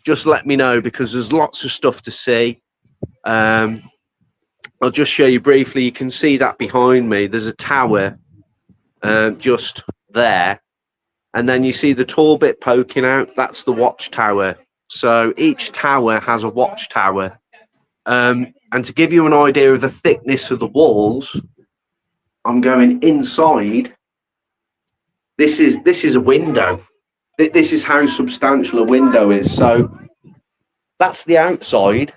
just let me know, because there's lots of stuff to see. I'll just show you briefly. You can see that behind me. There's a tower just there. And then you see the tall bit poking out. That's the watchtower. So each tower has a watchtower. And to give you an idea of the thickness of the walls, I'm going inside. This is a window. This is how substantial a window is. So that's the outside.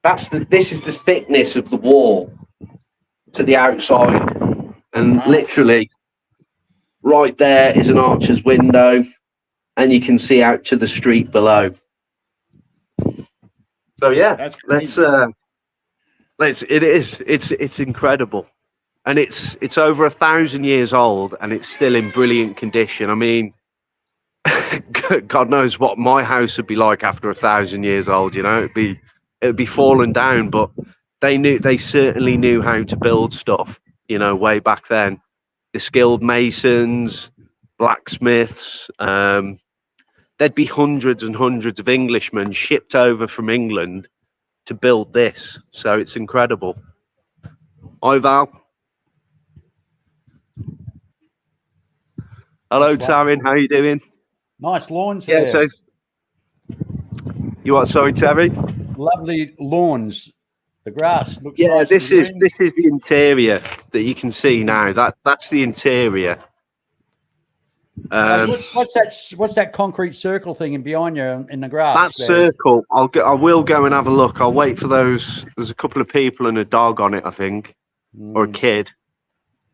This is the thickness of the wall to the outside. And literally right there is an archer's window, and you can see out to the street below. So yeah, it's incredible. And it's over 1,000 years old, and it's still in brilliant condition. I mean, God knows what my house would be like after 1,000 years old. You know, it'd be fallen down. But they certainly knew how to build stuff. You know, way back then, the skilled masons, blacksmiths. There'd be hundreds and hundreds of Englishmen shipped over from England to build this. So it's incredible. Hi, Val. Hello, Taryn. How are you doing? Nice lawns there. So you are, sorry, Terry? Lovely lawns. The grass looks yeah, nice. This is the interior that you can see now. That's the interior. What's that concrete circle thing behind you in the grass? That circle. I will go and have a look. I'll wait for those. There's a couple of people and a dog on it, I think, or a kid.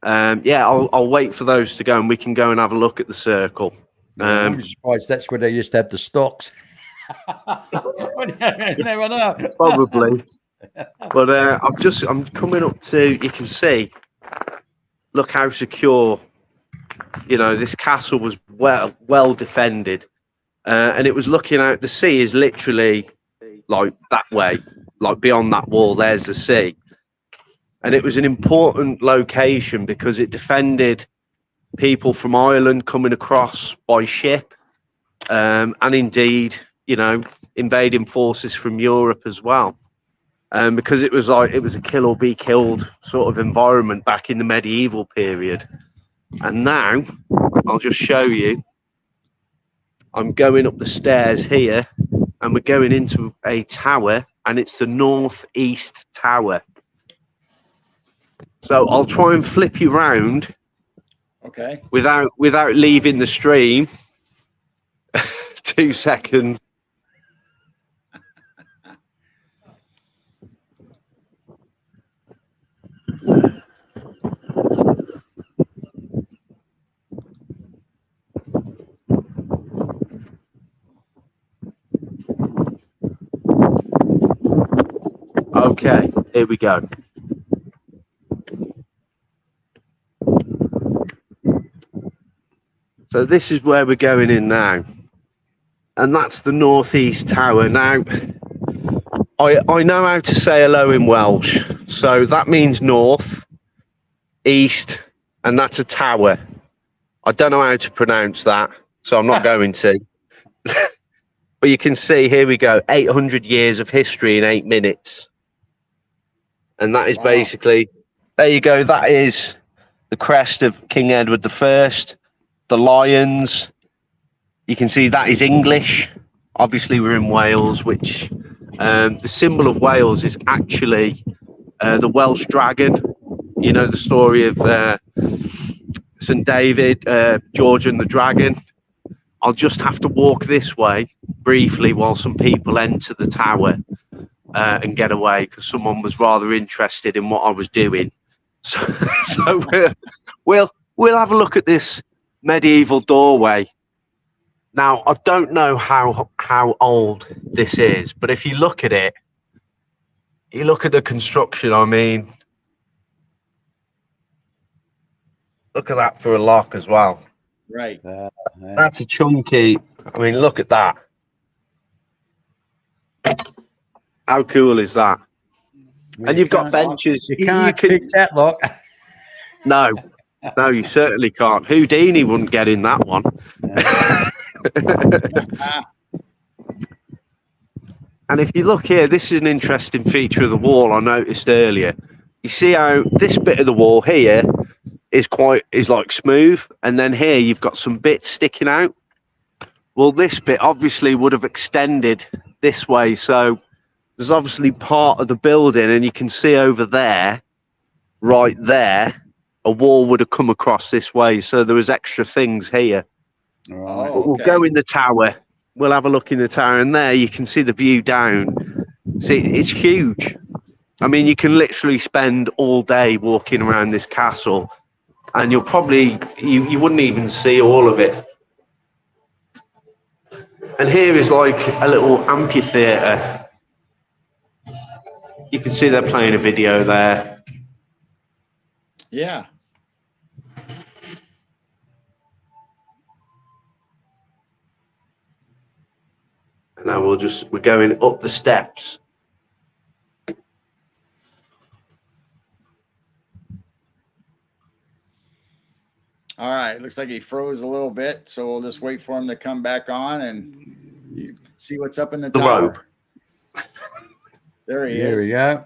Yeah, I'll wait for those to go, and we can go and have a look at the circle. I'm surprised that's where they used to have the stocks. Never know. Probably. But I'm coming up to. You can see. Look how secure. You know, this castle was well defended, and it was looking out. The sea is literally like that way, like beyond that wall. There's the sea. And it was an important location because it defended people from Ireland coming across by ship, and indeed, you know, invading forces from Europe as well. Because it was a kill or be killed sort of environment back in the medieval period. And now I'll just show you. I'm going up the stairs here, and we're going into a tower, and it's the northeast tower. So I'll try and flip you round, okay, without leaving the stream. 2 seconds. Okay, here we go. So this is where we're going in now, and that's the northeast tower. Now, I know how to say hello in Welsh, so that means north, east, and that's a tower. I don't know how to pronounce that, so I'm not going to. But you can see, here we go, 800 years of history in 8 minutes. And that is basically, there you go, that is the crest of King Edward I. The lions, you can see that is English. Obviously, we're in Wales, which the symbol of Wales is actually the Welsh dragon. You know the story of St. David, George and the dragon. I'll just have to walk this way briefly while some people enter the tower and get away, because someone was rather interested in what I was doing. So we'll have a look at this medieval doorway. Now, I don't know how old this is, but if you look at it, you look at the construction, I mean, look at that for a lock as well. Right. That's a chunky, I mean, look at that. How cool is that? And you've got benches. You can't pick that lock. No, you certainly can't. Houdini wouldn't get in that one. And if you look here, this is an interesting feature of the wall I noticed earlier. You see how this bit of the wall here is like smooth, and then here you've got some bits sticking out. Well, this bit obviously would have extended this way, so there's obviously part of the building, and you can see over there, right there, a wall would have come across this way, so there was extra things here. Right. Oh, We'll go in the tower. We'll have a look in the tower, and there you can see the view down. See, it's huge. I mean, you can literally spend all day walking around this castle, and you'll probably you wouldn't even see all of it. And here is like a little amphitheater. You can see they're playing a video there. Yeah. And now we're going up the steps. All right. Looks like he froze a little bit, so we'll just wait for him to come back on and see what's up in the The tower. rope. There he There is. we go.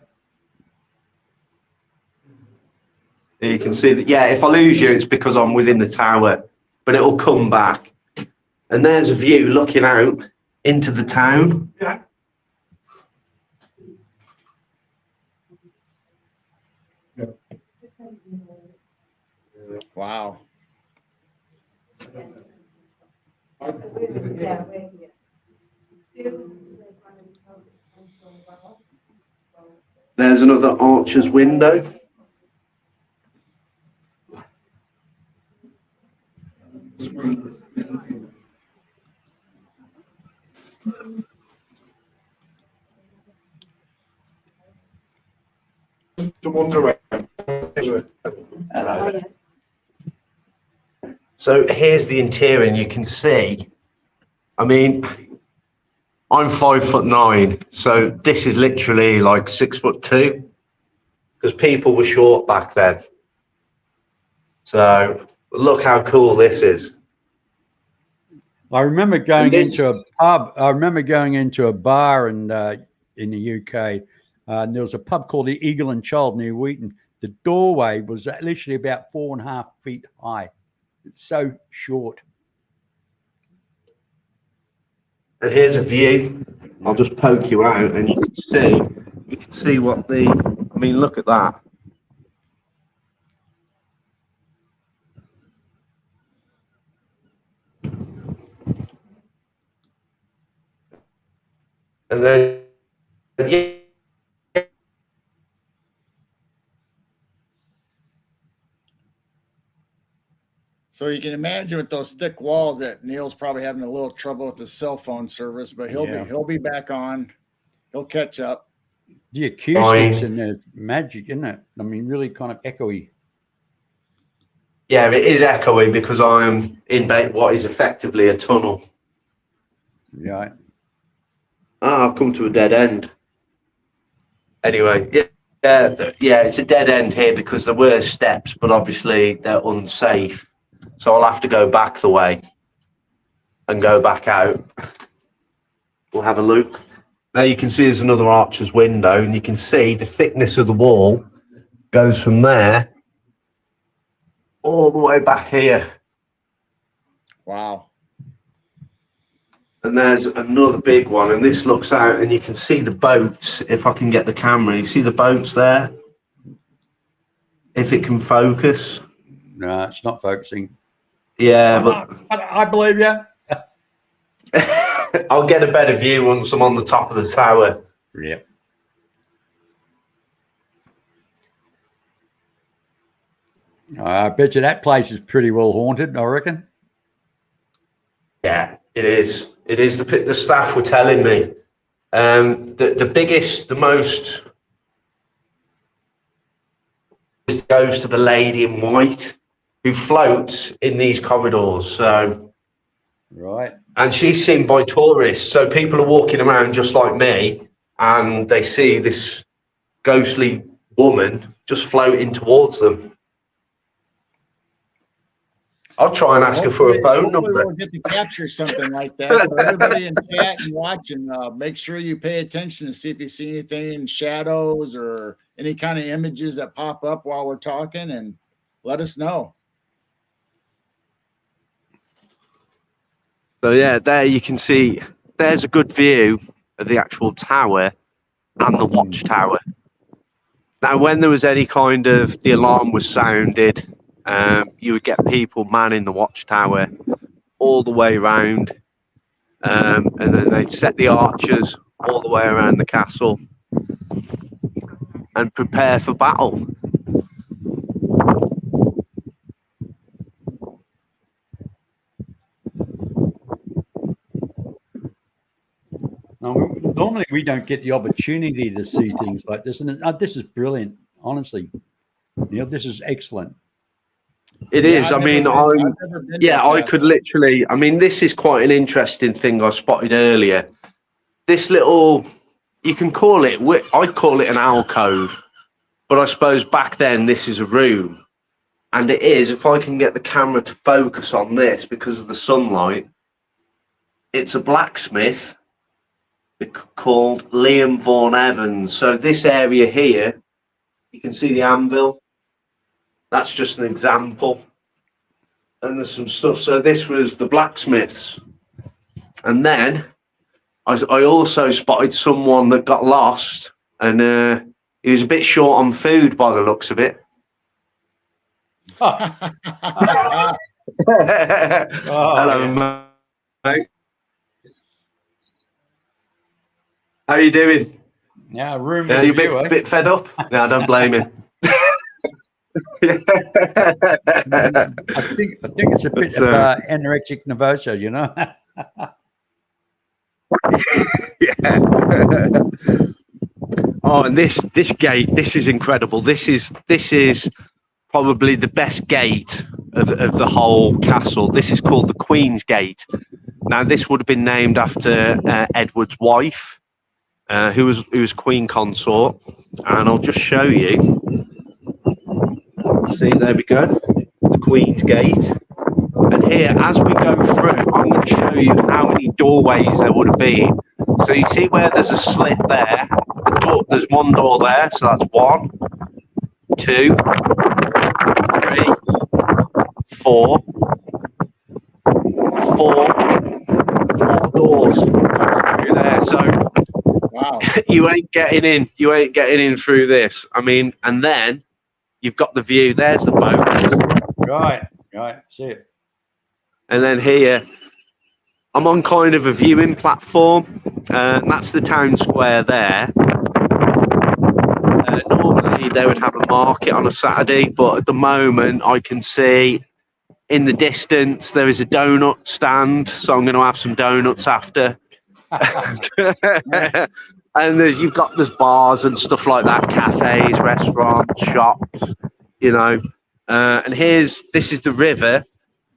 You can see that, yeah, if I lose you, it's because I'm within the tower, but it'll come back. And there's a view looking out into the town. Yeah. Wow. There's another archer's window. So here's the interior, and you can see, I mean, I'm 5'9", so this is literally like 6'2", because people were short back then. So look how cool this is. I remember going this- into a pub. I remember going into a bar in the UK. And there was a pub called the Eagle and Child near Wheaton. The doorway was literally about 4.5 feet high. It's so short. And here's a view. I'll just poke you out, and you can see what the. I mean, look at that. And then, yeah. So you can imagine with those thick walls that Neil's probably having a little trouble with the cell phone service, but he'll be back on. He'll catch up. The acoustics and the magic, isn't it? I mean, really kind of echoey. Yeah, it is echoey because I'm in what is effectively a tunnel. Yeah. Ah, I've come to a dead end. Anyway, yeah, it's a dead end here because there were steps, but obviously they're unsafe. So I'll have to go back the way and go back out. We'll have a look. Now you can see there's another archer's window, and you can see the thickness of the wall goes from there all the way back here. Wow. And there's another big one, and this looks out, and you can see the boats. If I can get the camera, you see the boats there? If it can focus. No, it's not focusing. Yeah, but I believe you. I'll get a better view once I'm on the top of the tower. Yep. I bet you that place is pretty well haunted, I reckon. Yeah, it is. It is. The staff were telling me. The biggest, the most is the ghost of a lady in white who floats in these corridors. So, Right. and she's seen by tourists. So people are walking around just like me, and they see this ghostly woman just floating towards them. I'll try and ask her for a phone number. We'll get to capture something like that. So everybody in chat and watching, make sure you pay attention to see if you see anything in shadows or any kind of images that pop up while we're talking, and let us know. So yeah, there you can see, there's a good view of the actual tower and the watchtower. Now, when there was any kind of, the alarm was sounded, you would get people manning the watchtower all the way around, and then they'd set the archers all the way around the castle and prepare for battle. Normally, we don't get the opportunity to see things like this, and this is brilliant. Honestly, Neil, this is excellent. It is. I mean, I could literally. I mean, this is quite an interesting thing I spotted earlier. This little, you can call it. I'd call it an alcove, but I suppose back then this is a room, and it is. If I can get the camera to focus on this because of the sunlight, it's a blacksmith called Liam Vaughan Evans. So this area here, you can see the anvil. That's just an example. And there's some stuff. So this was the blacksmiths. And then I also spotted someone that got lost, and he was a bit short on food by the looks of it. Hello, mate. How are you doing? Yeah, room. You a bit fed up? No, I don't blame you. I think it's a bit of anorexic nervosa, you know. Yeah. Oh, and this gate, this is incredible. This is probably the best gate of the whole castle. This is called the Queen's Gate. Now, this would have been named after Edward's wife, who was Queen Consort, and I'll just show you. See, there we go, the Queen's Gate. And here, as we go through, I'm going to show you how many doorways there would have been. So you see where there's a slit there. There's one door there, so that's 1, 2, 3, 4 doors through there. So wow, you ain't getting in. You ain't getting in through this. I mean, and then you've got the view. There's the boat. Right. See it. And then here, I'm on kind of a viewing platform. That's the town square there. Normally they would have a market on a Saturday, but at the moment I can see in the distance there is a donut stand, so I'm going to have some donuts after. And you've got bars and stuff like that, cafes, restaurants, shops, you know. And this is the river,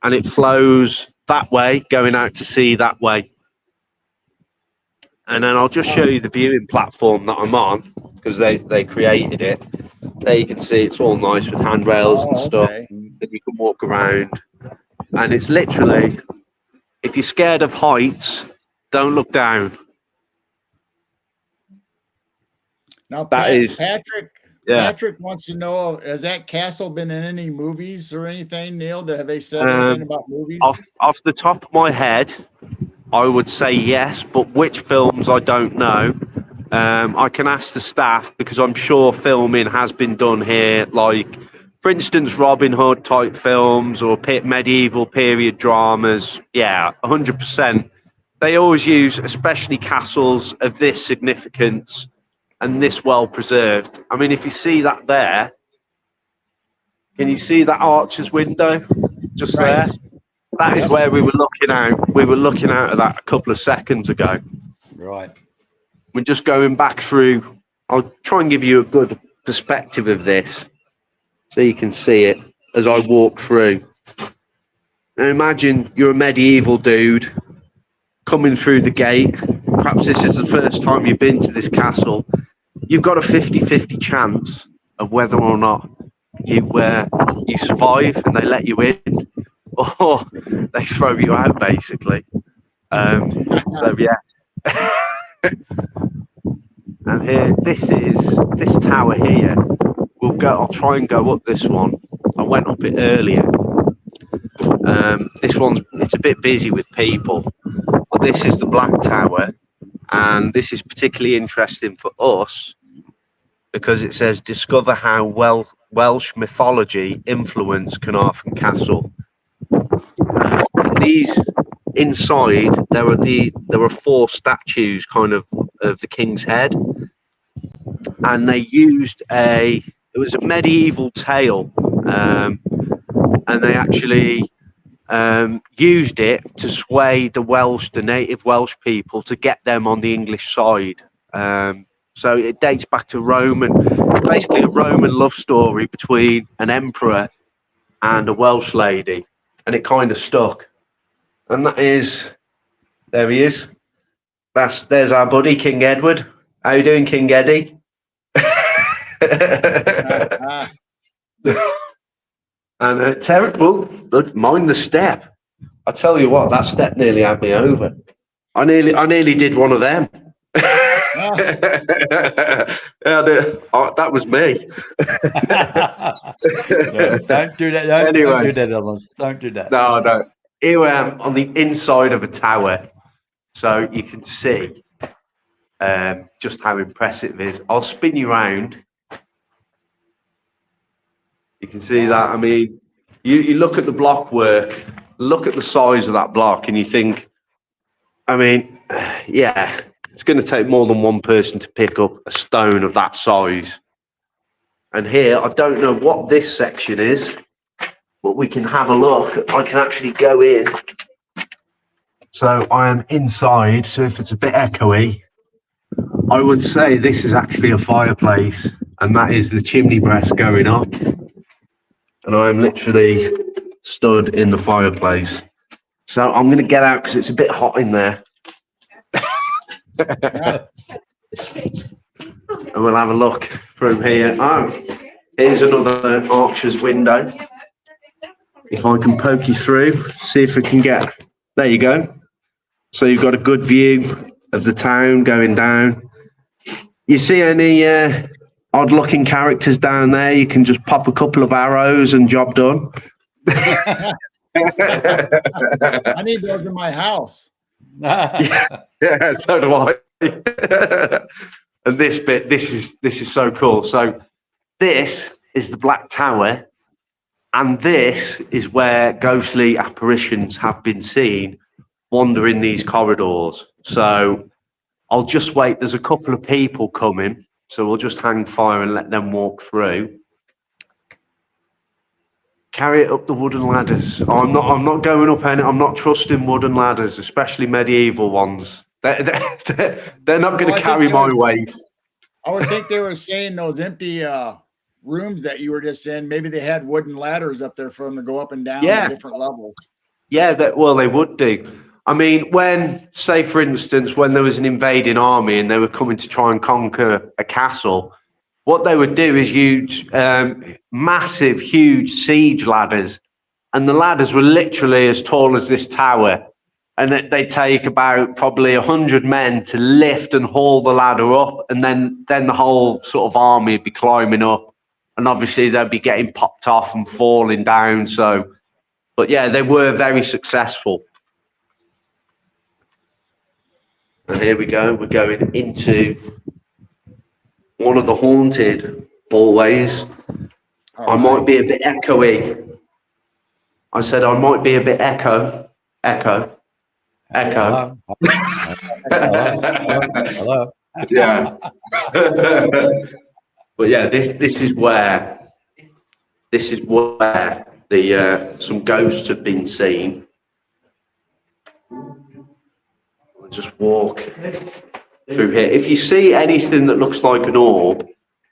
and it flows that way, going out to sea that way. And then I'll just show you the viewing platform that I'm on, because they created it. There you can see it's all nice with handrails and stuff, and you can walk around. And it's literally, if you're scared of heights, don't look down. Now, Patrick wants to know, has that castle been in any movies or anything, Neil? Have they said anything about movies? Off the top of my head, I would say yes, but which films, I don't know. I can ask the staff, because I'm sure filming has been done here, like, for instance, Robin Hood type films or medieval period dramas. Yeah, 100%. They always use, especially castles of this significance and this well preserved. I mean, if you see that there, can you see that archer's window just there? That is where we were looking out. We were looking out of that a couple of seconds ago. Right. We're just going back through. I'll try and give you a good perspective of this so you can see it as I walk through. Now imagine you're a medieval dude coming through the gate. Perhaps this is the first time you've been to this castle. You've got a 50-50 chance of whether or not you survive and they let you in. or they throw you out basically. So yeah. And here, this tower here. I'll try and go up this one. I went up it earlier. It's a bit busy with people, but this is the Black Tower, and this is particularly interesting for us because it says discover how Welsh mythology influenced Carnarvon Castle. These inside there are 4 statues kind of the king's head, and they used it was a medieval tale, and they actually used it to sway the native Welsh people to get them on the English side. So it dates back to basically a Roman love story between an emperor and a Welsh lady, and it kind of stuck. And there he is. There's our buddy King Edward. How you doing, King Eddie? And terrible. Mind the step. I tell you what, that step nearly had me over. I nearly did one of them. That was me. Don't do that. Anyway. Don't do that, Ellis. Don't do that. No. Here I am on the inside of a tower, so you can see just how impressive it is. I'll spin you around. You can see that. I mean, you look at the block work, look at the size of that block, and you think, I mean, yeah, it's going to take more than one person to pick up a stone of that size. And here, I don't know what this section is, but we can have a look. I can actually go in. So I am inside, so if it's a bit echoey, I would say this is actually a fireplace, and that is the chimney breast going up. And I am literally stood in the fireplace. So I'm going to get out because it's a bit hot in there. And we'll have a look from here. Oh, here's another archer's window. If I can poke you through, see if we can get... There you go. So you've got a good view of the town going down. You see any odd-looking characters down there? You can just pop a couple of arrows and job done. I need those in my house. Yeah, so do I. And this bit, this is so cool. So this is the Black Tower, and this is where ghostly apparitions have been seen wandering these corridors. So I'll just wait. There's a couple of people coming, so we'll just hang fire and let them walk through. Carry it up the wooden ladders. Oh, I'm not going up any. I'm not trusting wooden ladders, especially medieval ones. They're not going to carry my weight. I would think they were saying those empty rooms that you were just in. Maybe they had wooden ladders up there for them to go up and down at different levels. Yeah, they would do. I mean, say for instance, when there was an invading army and they were coming to try and conquer a castle, what they would do is use massive, huge siege ladders, and the ladders were literally as tall as this tower, and they take about probably 100 men to lift and haul the ladder up, and then the whole sort of army would be climbing up, and obviously they'd be getting popped off and falling down. So, but yeah, they were very successful. And here we go. We're going into one of the haunted hallways. I might be a bit echoey. I said I might be a bit echo. Hello. Yeah. But yeah, this is where the some ghosts have been seen. I'll just walk through here. If you see anything that looks like an orb,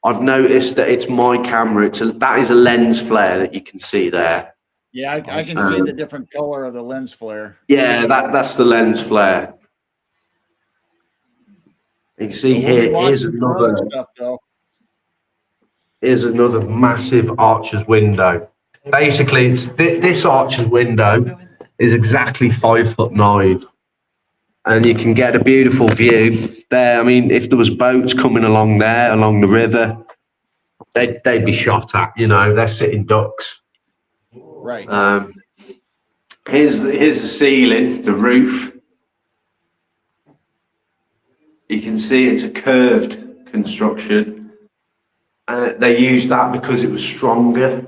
I've noticed that it's my camera. That is a lens flare that you can see there. Yeah, I can see the different color of the lens flare. Yeah, that's the lens flare. You can see here, here's another massive archer's window. Basically, it's this archer's window is exactly 5'9", and you can get a beautiful view there. I mean, if there was boats coming along there, along the river, they'd be shot at. You know, they're sitting ducks. Right. Here's the ceiling, the roof. You can see it's a curved construction. They used that because it was stronger.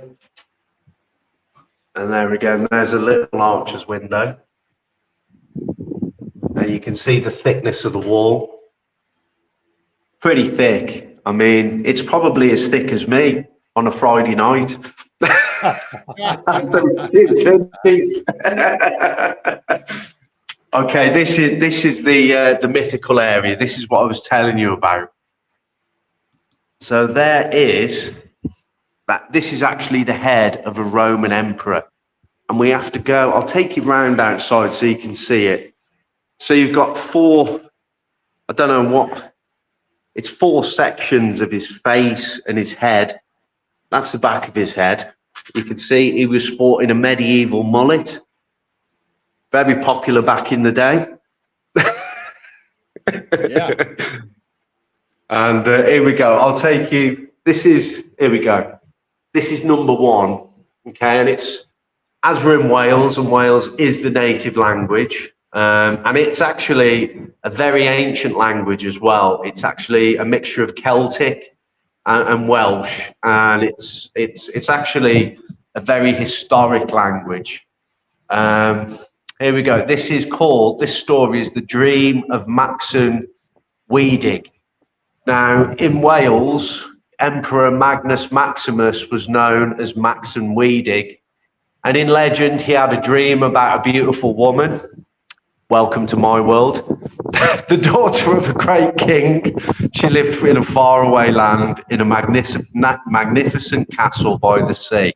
And there again, there's a little archer's window. And you can see the thickness of the wall. Pretty thick. I mean, it's probably as thick as me on a Friday night. Okay, this is the mythical area. This is what I was telling you about. So there is that. This is actually the head of a Roman emperor, and we have to go. I'll take you round outside so you can see it. So you've got four. I don't know what. It's four sections of his face and his head. That's the back of his head. You can see he was sporting a medieval mullet. Very popular back in the day. Yeah. And here we go. I'll take you. Here we go. This is number one. Okay. And it's, as we're in Wales, and Wales is the native language. And it's actually a very ancient language as well. It's actually a mixture of Celtic and Welsh. And it's actually a very historic language. Here we go. This story is the dream of Maxen Wledig. Now, in Wales, Emperor Magnus Maximus was known as Maxen Wledig. And in legend, he had a dream about a beautiful woman. Welcome to my world. The daughter of a great king. She lived in a faraway land in a magnificent castle by the sea.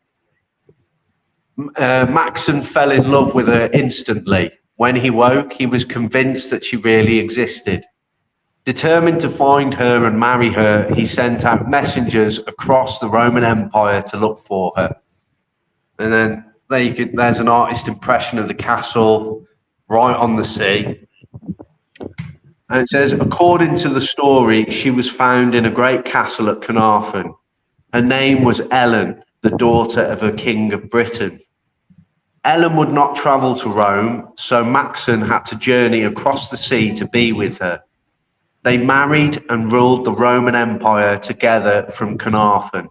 Maxen fell in love with her instantly. When he woke, he was convinced that she really existed. Determined to find her and marry her, he sent out messengers across the Roman Empire to look for her. And then there's an artist impression of the castle right on the sea. And it says, according to the story, she was found in a great castle at Carnarvon. Her name was Ellen, the daughter of a king of Britain. Ellen would not travel to Rome, so Maxen had to journey across the sea to be with her. They married and ruled the Roman Empire together from Carnarvon.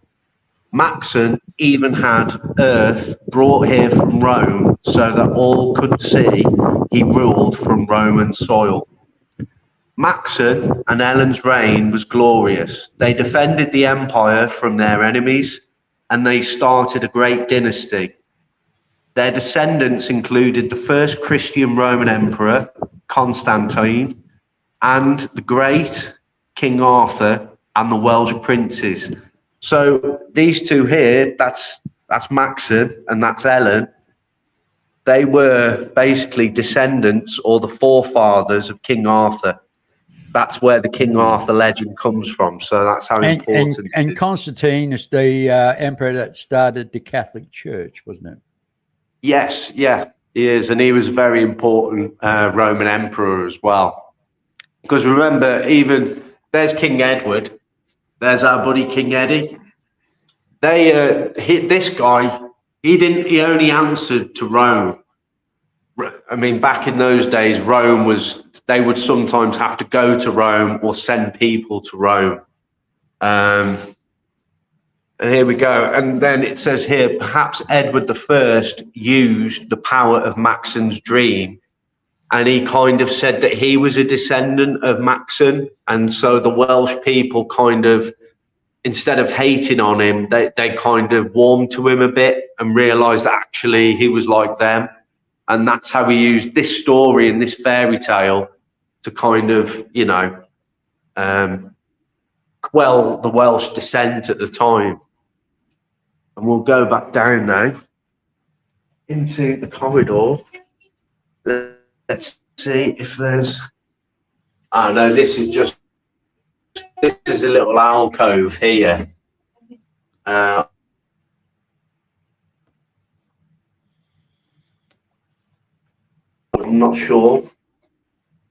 Maxen even had earth brought here from Rome so that all could see he ruled from Roman soil. Maxen and Ellen's reign was glorious. They defended the empire from their enemies, and they started a great dynasty. Their descendants included the first Christian Roman emperor, Constantine, and the great King Arthur and the Welsh princes. So these two here, that's Maxen and that's Ellen. They were basically descendants or the forefathers of King Arthur. That's where the King Arthur legend comes from. So that's how important. And Constantine is the emperor that started the Catholic Church, wasn't it? Yes, yeah, he is, and he was a very important Roman emperor as well. Because remember, even there's King Edward, there's our buddy King Eddie. This guy, he only answered to Rome. I mean, back in those days, they would sometimes have to go to Rome or send people to Rome. And here we go. And then it says here, perhaps Edward I used the power of Maxen's dream. And he kind of said that he was a descendant of Maxen. And so the Welsh people kind of, instead of hating on him, they kind of warmed to him a bit and realized that actually he was like them. And that's how he used this story and this fairy tale to kind of, quell the Welsh descent at the time. And we'll go back down now into the corridor. Let's see if there's. Oh no, this is a little alcove here. I'm not sure.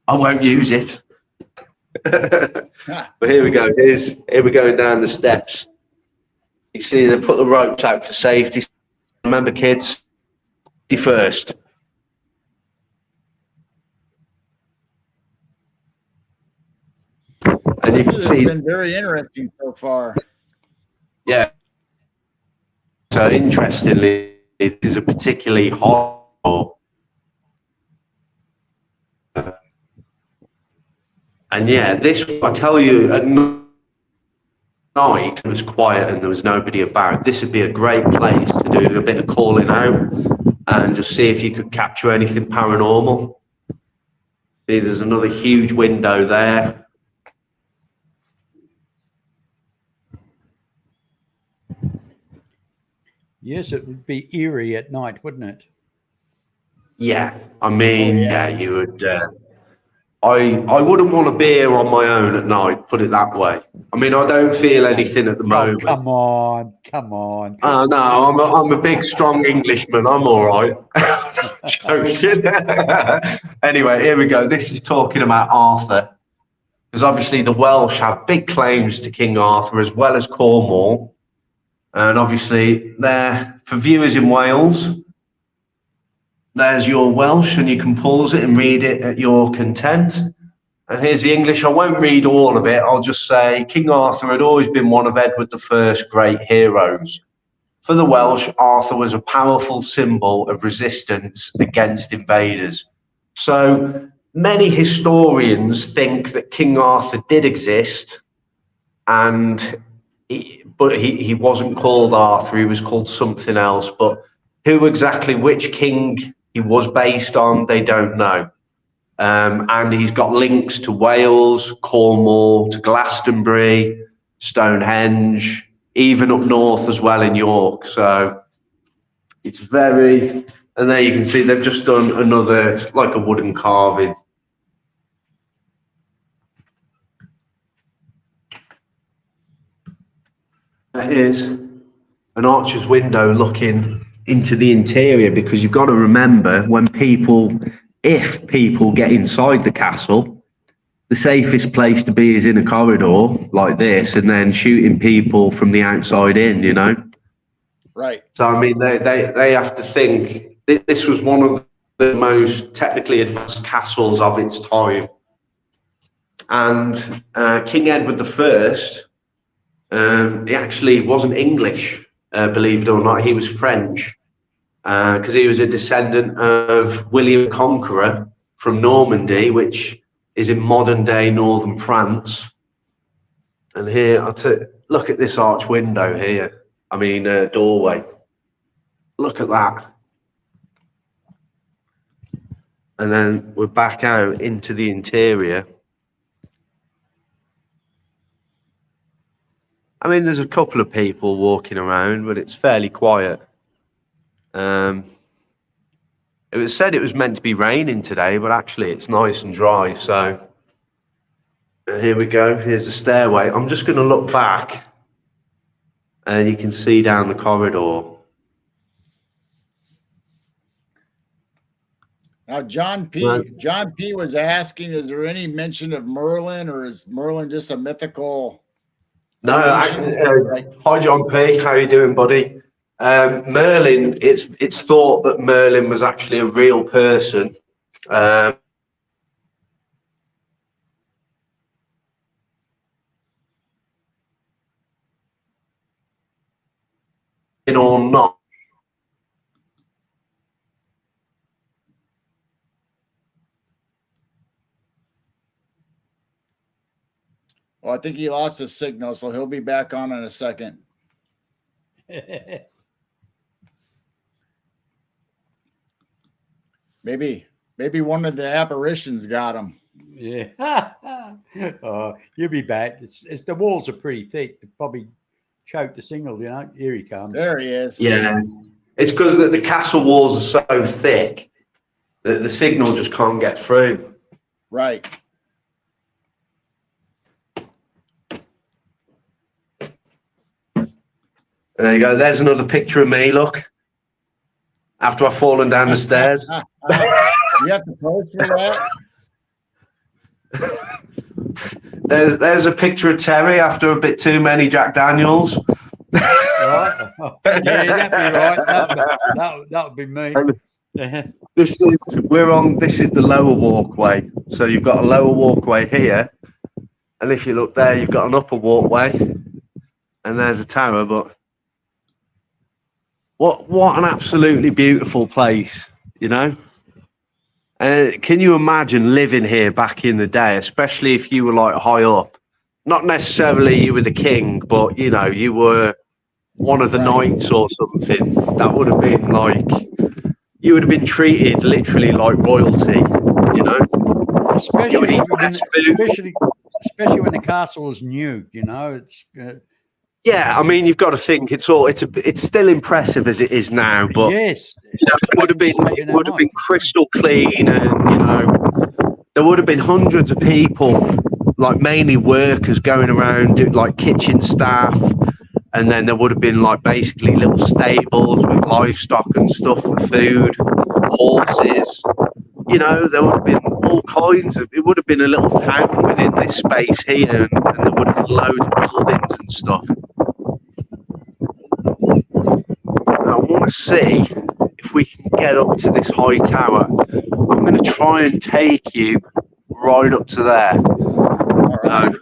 I won't use it. But here we go. Here we're going down the steps. You see, they put the ropes out for safety. Remember, kids, safety first. And you This can has see, been very interesting so far. yeah. So interestingly, it is a particularly hot door. And yeah, this, I tell you, at night it was quiet and there was nobody about. This would be a great place to do a bit of calling out and just see if you could capture anything paranormal. See, there's another huge window there. Yes, it would be eerie at night, wouldn't it? Yeah, I mean, Oh, yeah, yeah. you would. I wouldn't want to be here on my own at night. Put it that way. I mean, I don't feel anything at the Oh, moment. come on, come on. Oh no, I'm a big, strong Englishman. I'm all right. Joking. Anyway, here we go. This is talking about Arthur, because obviously the Welsh have big claims to King Arthur as well as Cornwall, and obviously there for viewers in Wales. There's your Welsh, and you can pause it and read it at your content. And here's the English. I won't read all of it. I'll just say King Arthur had always been one of Edward I's great heroes. For the Welsh, Arthur was a powerful symbol of resistance against invaders. So many historians think that King Arthur did exist, but he wasn't called Arthur. He was called something else. But who exactly, which king he was based on, they don't know. And he's got links to Wales, Cornwall, to Glastonbury, Stonehenge, even up north as well in York. So it's very, and there you can see they've just done another, it's like a wooden carving. That is an archer's window looking into the interior, because you've got to remember if people get inside the castle, the safest place to be is in a corridor like this, and then shooting people from the outside in, you know? Right. So, I mean, they have to think this was one of the most technically advanced castles of its time. And King Edward I, he actually wasn't English, believe it or not. He was French, because he was a descendant of William Conqueror from Normandy, which is in modern day northern France. And here, look at this arch window here. I mean, doorway. Look at that. And then we're back out into the interior. I mean, there's a couple of people walking around, but it's fairly quiet. It was said it was meant to be raining today, but actually it's nice and dry. So here we go. Here's the stairway. I'm just going to look back, and you can see down the corridor. Now, John P. was asking, is there any mention of Merlin, or is Merlin just a mythical? No, hi John P. How you doing, buddy? Merlin. It's thought that Merlin was actually a real person. Or not. Well, I think he lost his signal, so he'll be back on in a second. Maybe one of the apparitions got him. Yeah. Oh, you'll be back. It's the walls are pretty thick. They probably choked the signal, you know. Here he comes. There he is. Yeah, it's because the castle walls are so thick that the signal just can't get through. Right. There you go. There's another picture of me. Look, after I've fallen down the stairs. You have to post for that. There's a picture of Terry after a bit too many Jack Daniels. Right? Yeah, that'd be right. That would be me. This is the lower walkway. So you've got a lower walkway here, and if you look there, you've got an upper walkway, and there's a tower. But what an absolutely beautiful place, you know. Can you imagine living here back in the day, especially if you were like high up? Not necessarily you were the king, but you know, you were one of the knights or something. That would have been like, you would have been treated literally like royalty, you know. Especially when the castle is new, you know. It's yeah, I mean, you've got to think it's still impressive as it is now, but yes, it would have been crystal clean, and you know, there would have been hundreds of people, like mainly workers, going around doing like kitchen staff, and then there would have been like basically little stables with livestock and stuff for food, horses. You know, there would have been all kinds of. It would have been a little town within this space here, and there would have been loads of buildings and stuff. I want to see if we can get up to this high tower. I'm going to try and take you right up to there. All right.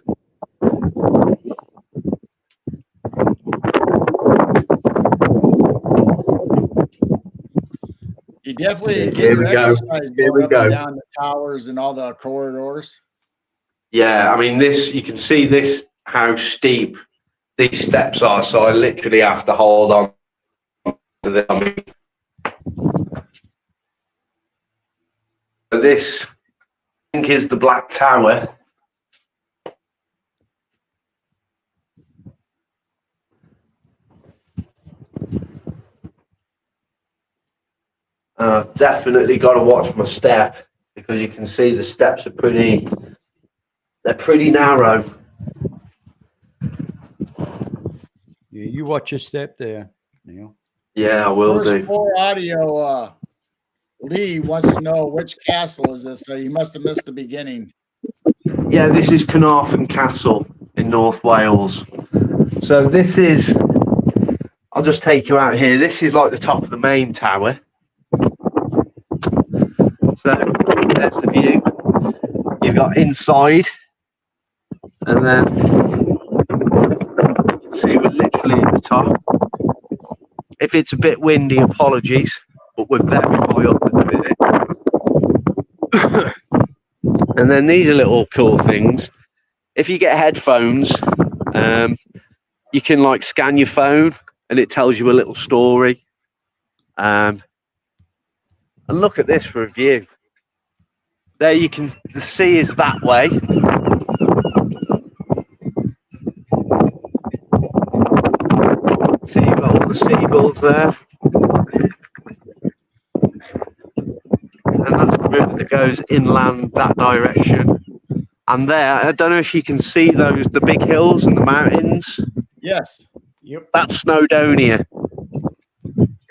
You definitely get your exercise going up and down the towers and all the corridors. Yeah, I mean, you can see this, how steep these steps are, so I literally have to hold on to this. I mean, this, I think, is the Black Tower. And I've definitely got to watch my step, because you can see the steps are pretty narrow. Yeah, you watch your step there, Neil. Yeah, I will do. For audio, Lee wants to know which castle is this, so you must have missed the beginning. Yeah, this is Carnarvon Castle in North Wales. So this is, I'll just take you out here. This is like the top of the main tower. So there's the view. You've got inside, and then you can see we're literally at the top. If it's a bit windy, apologies, but we're very high up at the minute. And then these are little cool things. If you get headphones, you can like scan your phone and it tells you a little story. And look at this for a view. There you can, the sea is that way. So you've got all the seagulls there. And that's the river that goes inland that direction. And there, I don't know if you can see the big hills and the mountains. Yes. Yep. That's Snowdonia.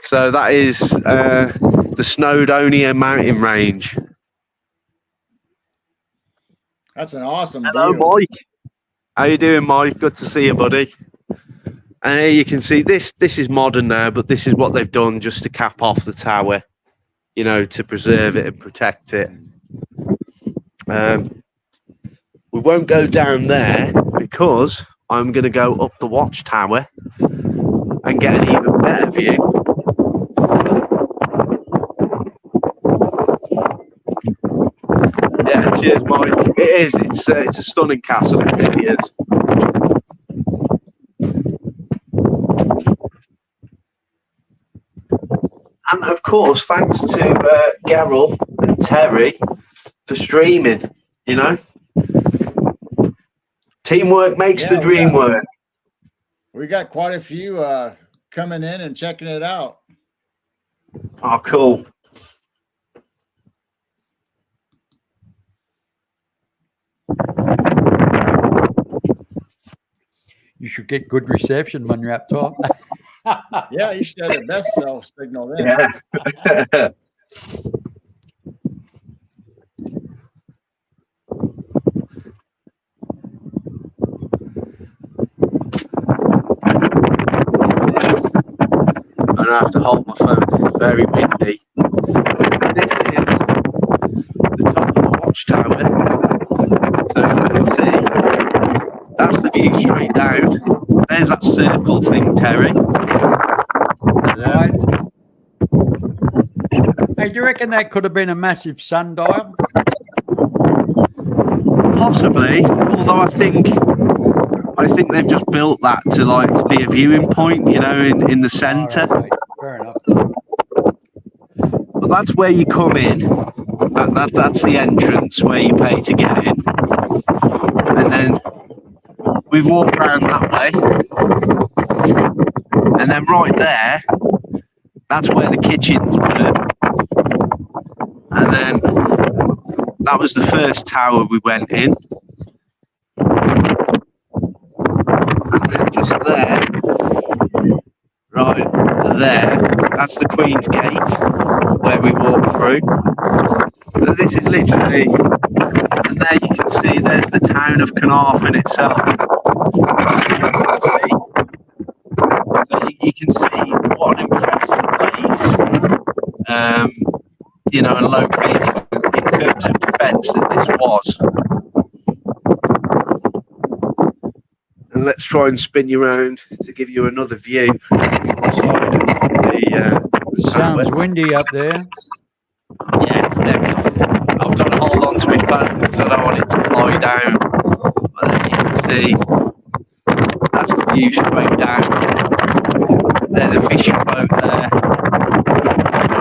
So that is the Snowdonia mountain range. That's an awesome Hello, view. Mike. How you doing, Mike? Good to see you, buddy. And here you can see this is modern now, but this is what they've done just to cap off the tower, you know, to preserve it and protect it. We won't go down there because I'm going to go up the watchtower and get an even better view. Yeah, cheers, Mike. It is. It's a stunning castle. It really is. And of course, thanks to Gerald and Terry for streaming. You know, teamwork makes the dream work. We got quite a few coming in and checking it out. Oh, cool. You should get good reception when you're up top. Yeah, you should have the best cell signal then. Yeah. and I have to hold my phone 'cause it's very windy. This is the top of the watchtower. So you can see that's the view straight down. There's that circle thing, Terry. Right. Hey, do you reckon that could have been a massive sundial? Possibly, although I think they've just built that to be a viewing point, you know, in the centre. All right, fair enough. But that's where you come in. That's the entrance where you pay to get in. And then we've walked around that way. And then right there, that's where the kitchens were. And then that was the first tower we went in. And then just there, right there, that's the Queen's Gate where we walk through. So this is literally, and there you can see there's the town of Carnarvon itself. So you can see what an impressive place, you know, and location in terms of defence that this was. And let's try and spin you around to give you another view on the side of the Sounds windy up there. yeah, definitely. I've got to hold on to my phone because I don't want it to fly down. But then you can see that's the view straight down. There's a fishing boat there.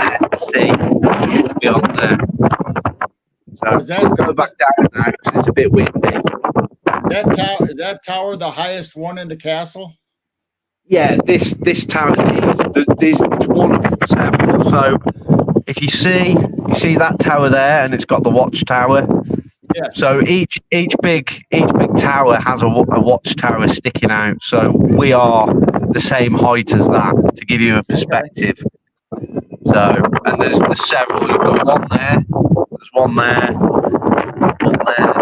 There's the sea beyond there. So we'll go back down now because it's a bit windy. Is that tower the highest one in the castle? Yeah, this tower is. It's one of several. So if you see that tower there, and it's got the watchtower. Yes. So each big tower has a watchtower sticking out. So we are the same height as that to give you a perspective. So, and there's several. You've got one there. There's one there. One there.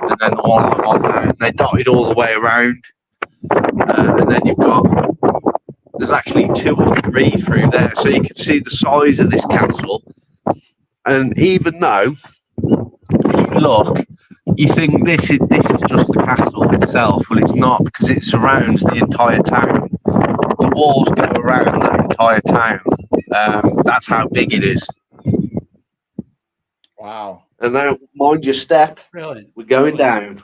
And then the one there. And they're dotted all the way around. And then there's actually 2 or 3 through there. So you can see the size of this castle. And even though, if you look, you think this is just the castle itself. Well, it's not, because it surrounds the entire town. The walls go around that entire town. That's how big it is. Wow. And now, mind your step. Brilliant. We're going down.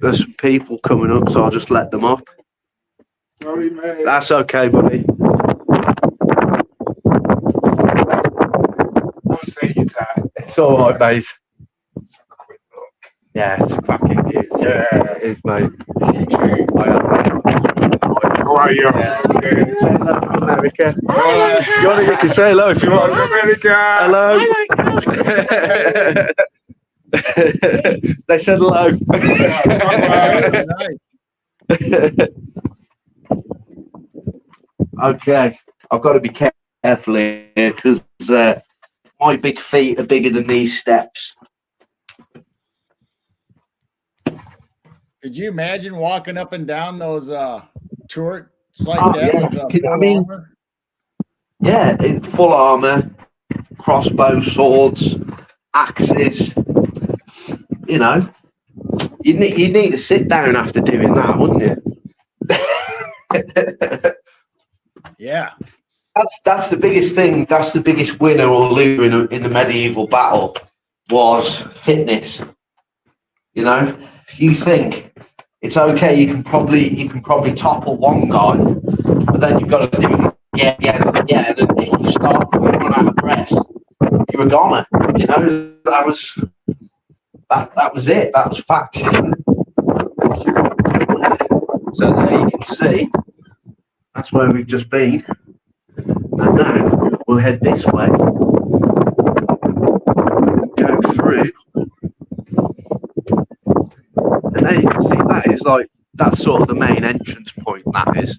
There's some people coming up, so I'll just let them up. Sorry, mate. That's okay, buddy. I'll say it's It's all right, mate. Let's have a quick look. Yeah, it's a cracking view. Yeah. It is, mate. How are you? Yeah. Okay. Say hello from America. Hi. You can say hello if you want. America. Hello. They said hello. Nice. Okay, I've got to be careful here because my big feet are bigger than these steps. Could you imagine walking up and down those turrets like Oh, that? yeah. With, I mean- armor? Yeah, in full armour, crossbow, swords, axes. You know, you'd need to sit down after doing that, wouldn't you? Yeah. That's the biggest thing. That's the biggest winner or loser in a medieval battle was fitness. You know, you think it's okay. You can probably topple one guy, but then you've got to do it again. And then if you start to run out of breath, you're a goner. You know, that was it. That was fact. You know? So there you can see. That's where we've just been. And now we'll head this way. Go through. And there you can see that's sort of the main entrance point, that is.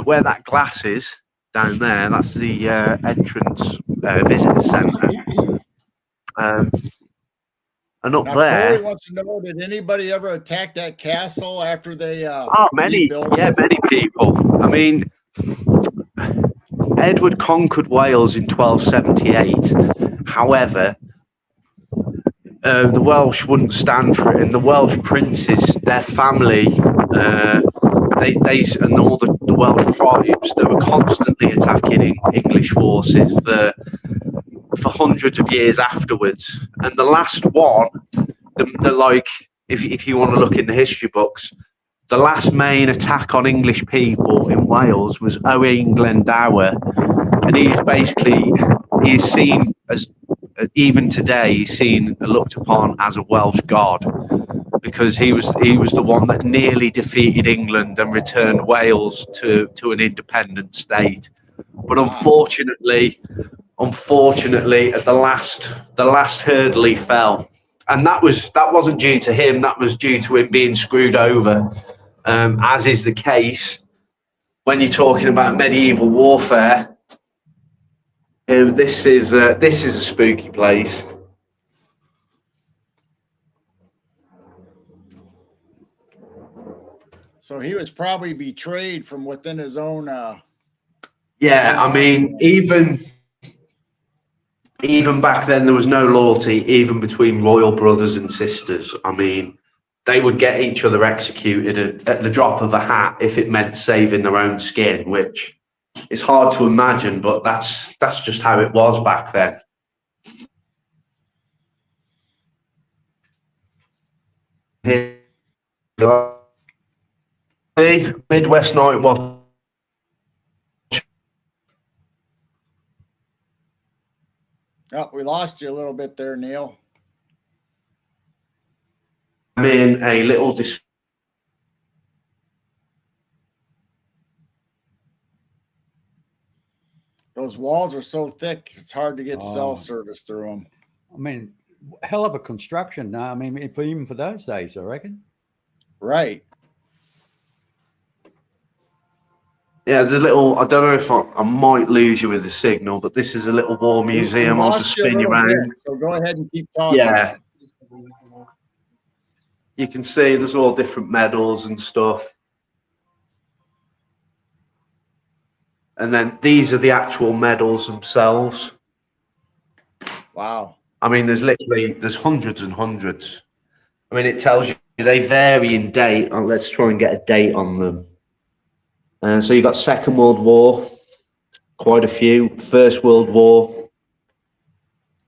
Where that glass is, down there. That's the entrance visitor centre. And up Now, there, Corey wants to know, did anybody ever attack that castle after they many rebuilt? people. I mean, Edward conquered Wales in 1278. However, the Welsh wouldn't stand for it, and the Welsh princes, their family, they and all the Welsh tribes, they were constantly attacking English forces for hundreds of years afterwards. And the last one, the like, if you want to look in the history books, the last main attack on English people in Wales was Owain Glendower, and he's seen as, even today, he's seen looked upon as a Welsh god, because he was the one that nearly defeated England and returned Wales to an independent state. But unfortunately, at the last hurdle, he fell, and that wasn't due to him. That was due to him being screwed over, as is the case when you're talking about medieval warfare. This is a spooky place. So he was probably betrayed from within his own. Yeah, I mean, even back then, there was no loyalty, even between royal brothers and sisters. I mean, they would get each other executed at the drop of a hat if it meant saving their own skin, which is hard to imagine, but that's just how it was back then. Midwest Night Watch. Oh, we lost you a little bit there, Neil. I'm in a little Those walls are so thick, it's hard to get cell service through them. I mean, hell of a construction. I mean, even for those days, I reckon. Right. Yeah, there's a little. I don't know if I might lose you with the signal, but this is a little war museum. I'll just spin you around. So go ahead and keep talking. Yeah. You can see there's all different medals and stuff. And then these are the actual medals themselves. Wow. I mean, there's hundreds and hundreds. I mean, it tells you they vary in date. Let's try and get a date on them. So you got Second World War, quite a few. First World War.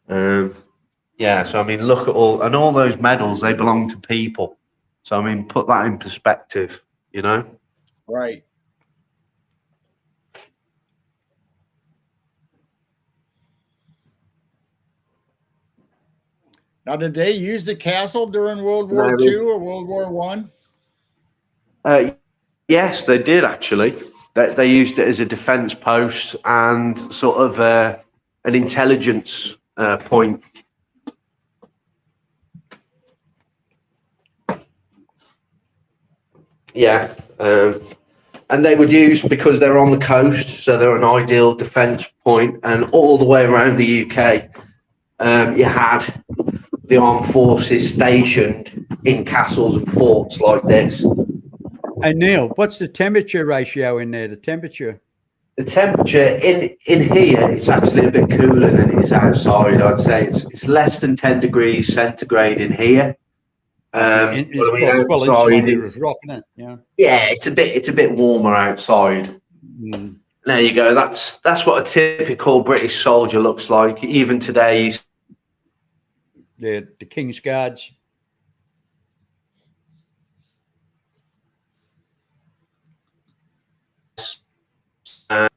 Yeah, so I mean, look at all those medals, they belong to people. So I mean, put that in perspective, you know? Right. Now, did they use the castle during World War II or World War One? Yes, they did actually. They used it as a defense post and sort of an intelligence point. Yeah, and they would use, because they're on the coast, so they're an ideal defense point, and all the way around the UK, you had the armed forces stationed in castles and forts like this. Hey Neil, what's the temperature ratio in there? The temperature in here, it's actually a bit cooler than it is outside. I'd say it's less than 10 degrees centigrade in here. It's rocking it. Yeah, it's a bit warmer outside. Mm. There you go. That's what a typical British soldier looks like, even today. The King's Guards. There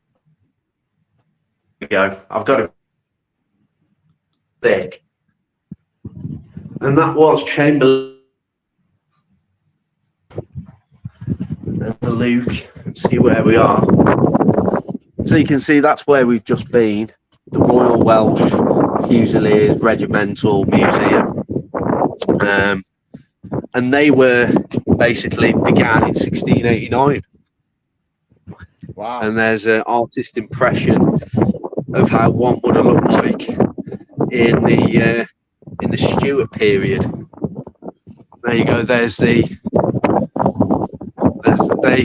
we go. I've got it thick, and that was Chamberlain and Luke. Let's see where we are. So you can see that's where we've just been, the Royal Welsh Fusiliers Regimental Museum, and they were basically began in 1689. Wow. And there's an artist impression of how one would have looked like in the Stuart period. There you go. There you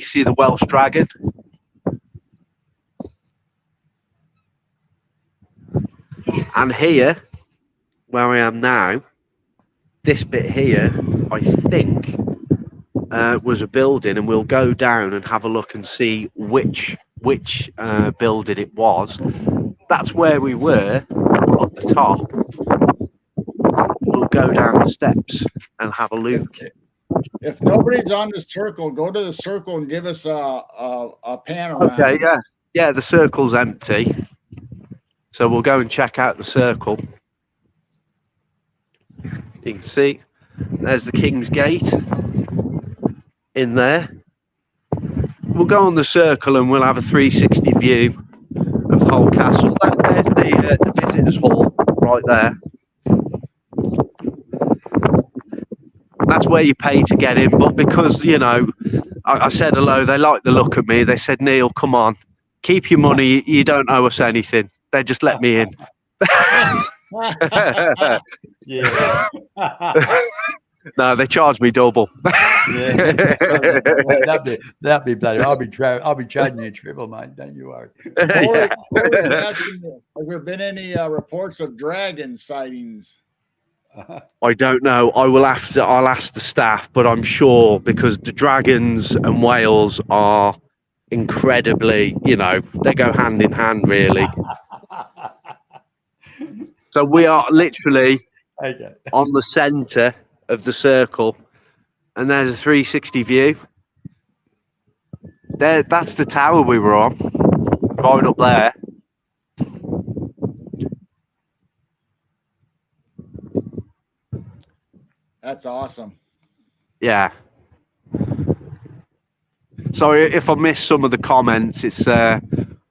see the Welsh dragon. And here, where I am now, this bit here, I think, was a building, and we'll go down and have a look and see which building it was. That's where we were, up the top. We'll go down the steps and have a look. If nobody's on the circle, go to the circle and give us a pan around. Okay, yeah, the circle's empty. So we'll go and check out the circle. You can see there's the King's Gate in there. We'll go on the circle and we'll have a 360 view of the whole castle. There's the visitors hall right there. That's where you pay to get in, but because, you know, I said hello, they like the look of me. They said, Neil, come on, keep your money. You don't owe us anything. They just let me in. Yeah. No, they charged me double. Yeah. That'd be bloody. I'll be charging you triple, mate. Don't you worry. Corey, Corey's asking this, have there been any reports of dragon sightings? I don't know. I'll ask the staff, but I'm sure, because the dragons and Wales are incredibly, you know, they go hand in hand, really. So we are literally on the centre of the circle, and there's a 360 view. That's the tower we were on, right up there. That's awesome. Yeah. Sorry if I missed some of the comments. It's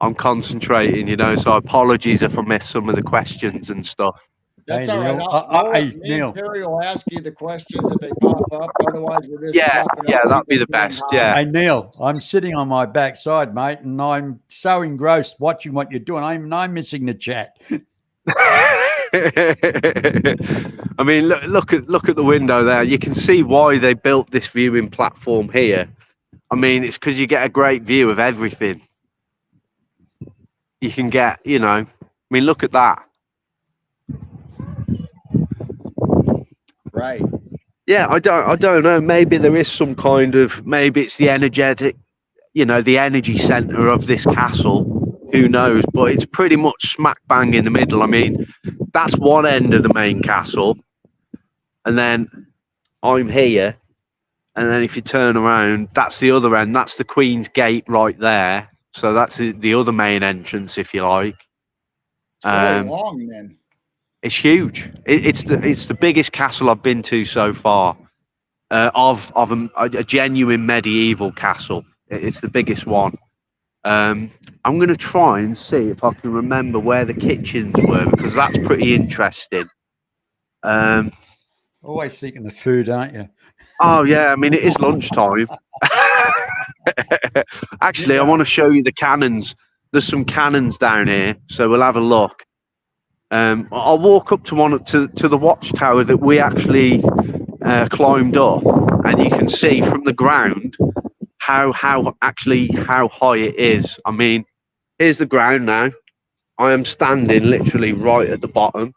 I'm concentrating, you know, so apologies if I missed some of the questions and stuff. That's Hey, all right. Neil, Me and Terry will ask you the questions if they pop up. Otherwise, we're just Yeah, talking about that'd be the people being best. hot. Yeah. Hey Neil, I'm sitting on my backside, mate, and I'm so engrossed watching what you're doing. I'm missing the chat. I mean, look at the window there. You can see why they built this viewing platform here. I mean, it's because you get a great view of everything. You can get, you know, I mean, look at that. Right. Yeah, I don't know. Maybe there is some kind of, maybe it's the energetic, you know, the energy center of this castle. Who knows? But it's pretty much smack bang in the middle. I mean, that's one end of the main castle, and then I'm here, and then if you turn around, that's the other end. That's the Queen's Gate right there. So that's the other main entrance, if you like. It's really long then. It's huge. It's the biggest castle I've been to so far, of a genuine medieval castle. It's the biggest one. I'm going to try and see if I can remember where the kitchens were, because that's pretty interesting. Always thinking of food, aren't you? Oh yeah, I mean, it is lunchtime. Actually, I want to show you the cannons. There's some cannons down here, so we'll have a look. I'll walk up to to the watchtower that we actually climbed up, and you can see from the ground how high it is. I mean, here's the ground now. I am standing literally right at the bottom.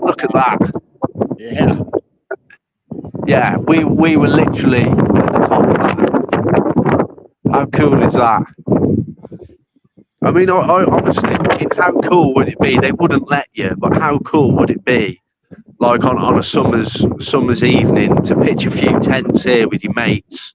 Look at that. Yeah. Yeah, we were literally at the top of that. How cool is that? I mean, I was thinking, how cool would it be? They wouldn't let you, but how cool would it be, like on a summer's evening, to pitch a few tents here with your mates,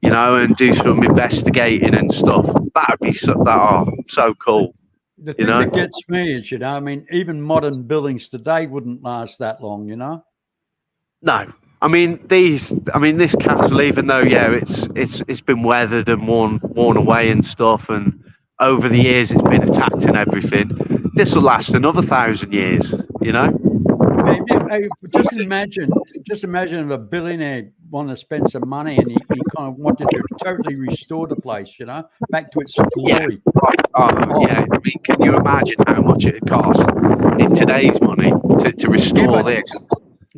you know, and do some investigating and stuff? That'd be so cool. The thing that gets me is, you know, I mean, even modern buildings today wouldn't last that long, you know. No, I mean this castle, even though it's been weathered and worn away and stuff, and over the years it's been attacked and everything, this will last another 1,000 years, you know. Just imagine if a billionaire wanted to spend some money and he kind of wanted to totally restore the place, back to its glory. Yeah. I mean, can you imagine how much it would cost in today's money to restore this?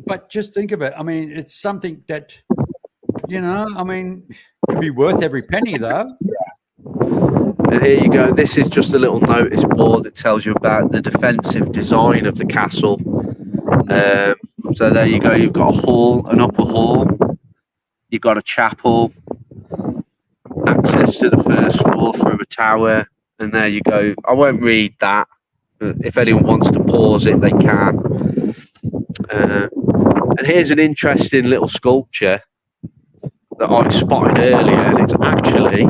But just think of it. I mean, it's something that, I mean, it'd be worth every penny, though. And here you go. This is just a little notice board that tells you about the defensive design of the castle. So there you go. You've got a hall, an upper hall. You've got a chapel, access to the first floor through a tower, and there you go. I won't read that. If anyone wants to pause it, they can. And here's an interesting little sculpture that I spotted earlier, and it's actually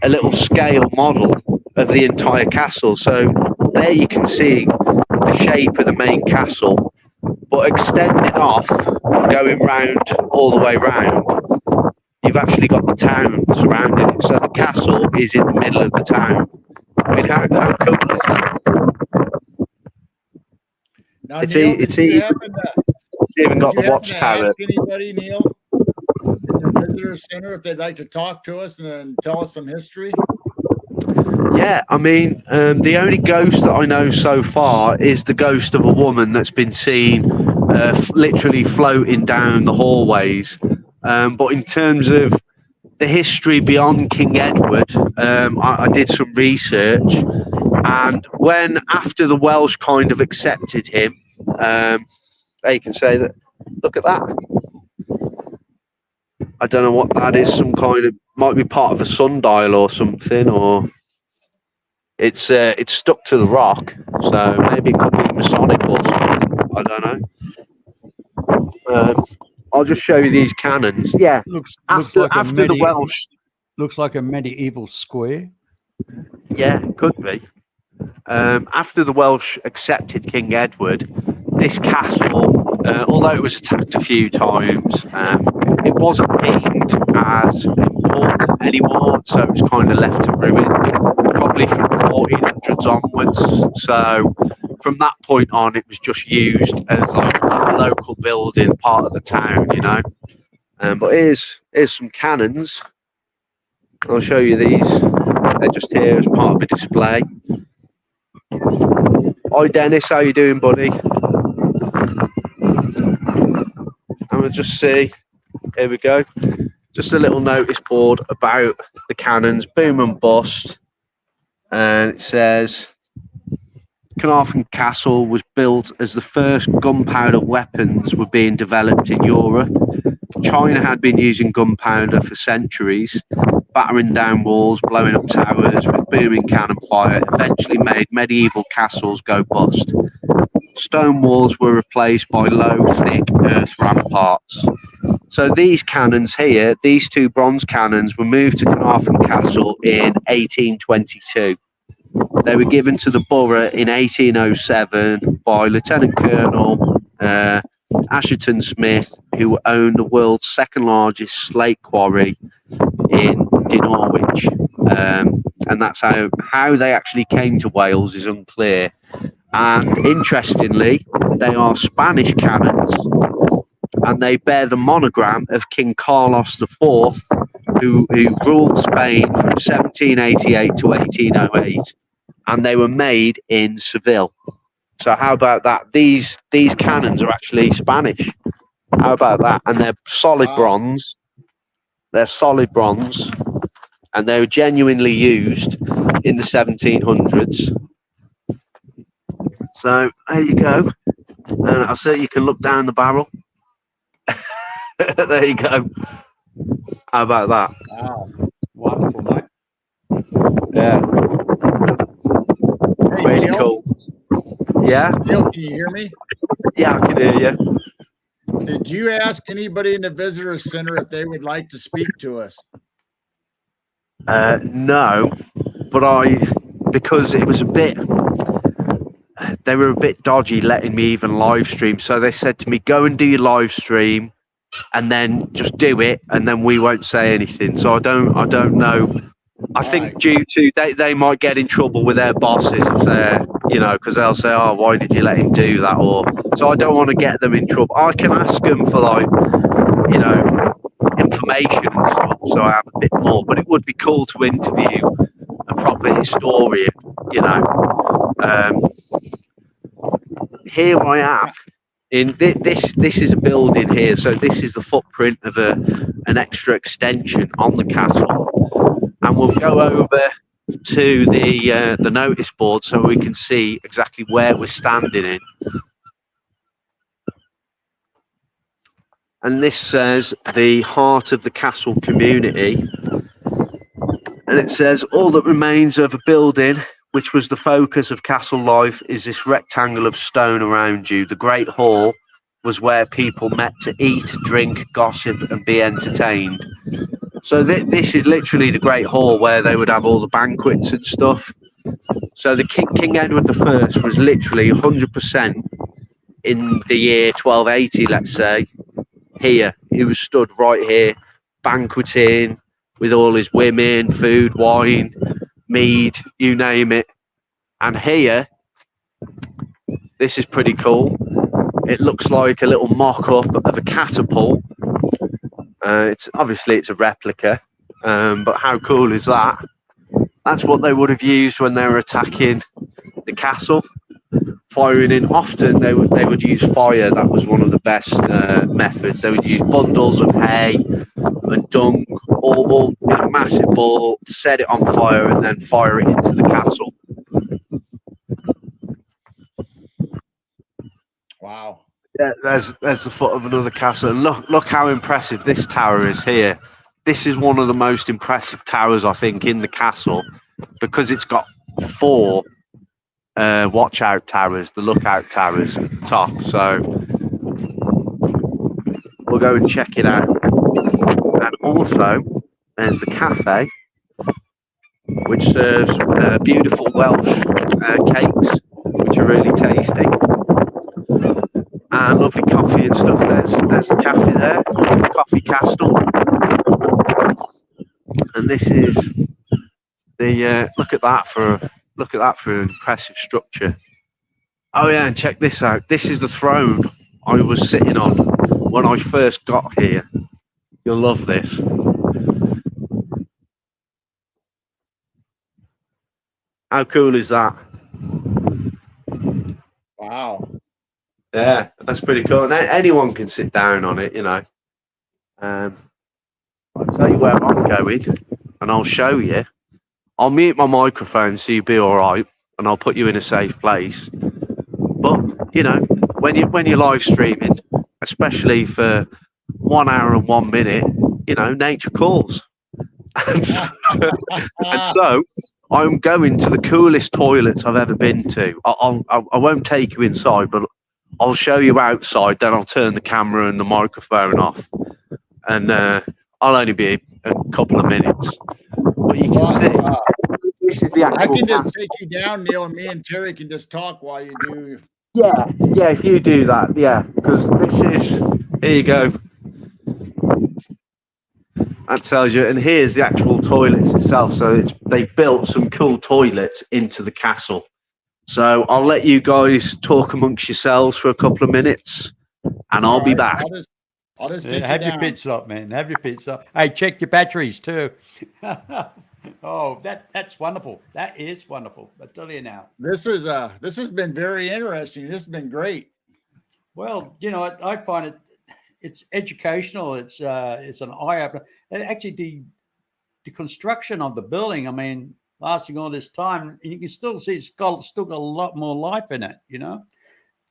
a little scale model of the entire castle. So there you can see the shape of the main castle, but extending off, going round all the way round, you've actually got the town surrounding it. So the castle is in the middle of the town. I mean, how cool is that? Now, It's Neil, it's did you even, happen to- it's even got did the you happen to watchtower. ask anybody, Neil, in the visitor center, if they'd like to talk to us and then tell us some history? Yeah, I mean, the only ghost that I know so far is the ghost of a woman that's been seen literally floating down the hallways. But in terms of the history beyond King Edward, I did some research, and when after the Welsh kind of accepted him, they can say that. Look at that. I don't know what that is. Some kind of might be part of a sundial or something, or it's stuck to the rock, so maybe it could be Masonic or something. I don't know. I'll just show you these cannons. Yeah, Looks after like the Welsh. Looks like a medieval square. Yeah, could be. After the Welsh accepted King Edward, this castle, although it was attacked a few times, it wasn't deemed as important anymore, so it was kind of left to ruin, probably from the 1400s onwards. So from that point on, it was just used as like a local building, part of the town, But here's some cannons. I'll show you these. They're just here as part of a display. Hi Dennis, how you doing, buddy? And we'll just see. Here we go. Just a little notice board about the cannons, boom and bust. And it says Carnarvon Castle was built as the first gunpowder weapons were being developed in Europe. China had been using gunpowder for centuries, battering down walls, blowing up towers with booming cannon fire, eventually made medieval castles go bust. Stone walls were replaced by low, thick earth ramparts. So these cannons here, these two bronze cannons, were moved to Carnarvon Castle in 1822. They were given to the borough in 1807 by Lieutenant Colonel Asherton Smith, who owned the world's second largest slate quarry in Norwich. And that's how they actually came to Wales is unclear. And interestingly, they are Spanish cannons, and they bear the monogram of King Carlos IV, who ruled Spain from 1788 to 1808, and they were made in Seville. So how about that? These cannons are actually Spanish. How about that? And they're solid bronze. They're solid bronze, and they were genuinely used in the 1700s. So there you go. And I say you can look down the barrel. There you go. How about that? Wow, wonderful, mate. Yeah. Hey, Really Neil, cool. Yeah? Neil, can you hear me? Yeah, I can hear you. Did you ask anybody in the visitor center if they would like to speak to us? No, but because it was they were a bit dodgy letting me even live stream. So they said to me, go and do your live stream and then just do it, and then we won't say anything. So I don't know. I think Right. due to they might get in trouble with their bosses if they're you know, because they'll say, "Oh, why did you let him do that?" Or so I don't want to get them in trouble. I can ask them for like, you know, information and stuff, so I have a bit more. But it would be cool to interview a proper historian, you know. Here I am in this is a building here, so this is the footprint of an extra extension on the castle, and we'll go over to the notice board so we can see exactly where we're standing in. And this says the heart of the castle community, and it says all that remains of a building which was the focus of castle life is this rectangle of stone around you. The great hall was where people met to eat, drink, gossip, and be entertained. So this is literally the great hall where they would have all the banquets and stuff. So the King Edward I was literally 100% in the year 1280, let's say. Here, he was stood right here, banqueting with all his women, food, wine, mead, you name it. And here, this is pretty cool. It looks like a little mock-up of a catapult. It's a replica, but how cool is that? That's what they would have used when they were attacking the castle, firing in. Often they would use fire. That was one of the best methods. They would use bundles of hay and dung, all in a massive ball, set it on fire, and then fire it into the castle. Wow. Yeah, there's the foot of another castle. And look how impressive this tower is here. This is one of the most impressive towers, I think, in the castle, because it's got 4 watch out towers, the lookout towers at the top. So we'll go and check it out. And also, there's the cafe, which serves beautiful Welsh cakes, which are really tasty. And lovely coffee and stuff. There's the cafe there, Coffee Castle. And this is the look at that for an impressive structure. Oh yeah, and check this out. This is the throne I was sitting on when I first got here. You'll love this. How cool is that? Wow. Yeah, that's pretty cool. And anyone can sit down on it, you know. I'll tell you where I'm going, and I'll show you. I'll mute my microphone so you'll be all right, and I'll put you in a safe place. But you know, when you're live streaming, especially for 1 hour and 1 minute, you know, nature calls. And so I'm going to the coolest toilets I've ever been to. I won't take you inside, but I'll show you outside. Then I'll turn the camera and the microphone off, and I'll only be a couple of minutes. But you can see this is the actual. I can just take you down, Neil, and me and Terry can just talk while you do. Yeah. If you do that, yeah, because this is. Here you go. That tells you, and here's the actual toilets itself. So they built some cool toilets into the castle. So I'll let you guys talk amongst yourselves for a couple of minutes, and I'll be back. I'll just take have you your down. pit stop, man. Have your pit stop. Hey, check your batteries too. Oh, that's wonderful. That is wonderful. I tell you now. This has been very interesting. This has been great. Well, you know, I find it's educational. It's an eye opener. Actually, the construction of the building, I mean, lasting all this time, and you can still see it's still got a lot more life in it, you know,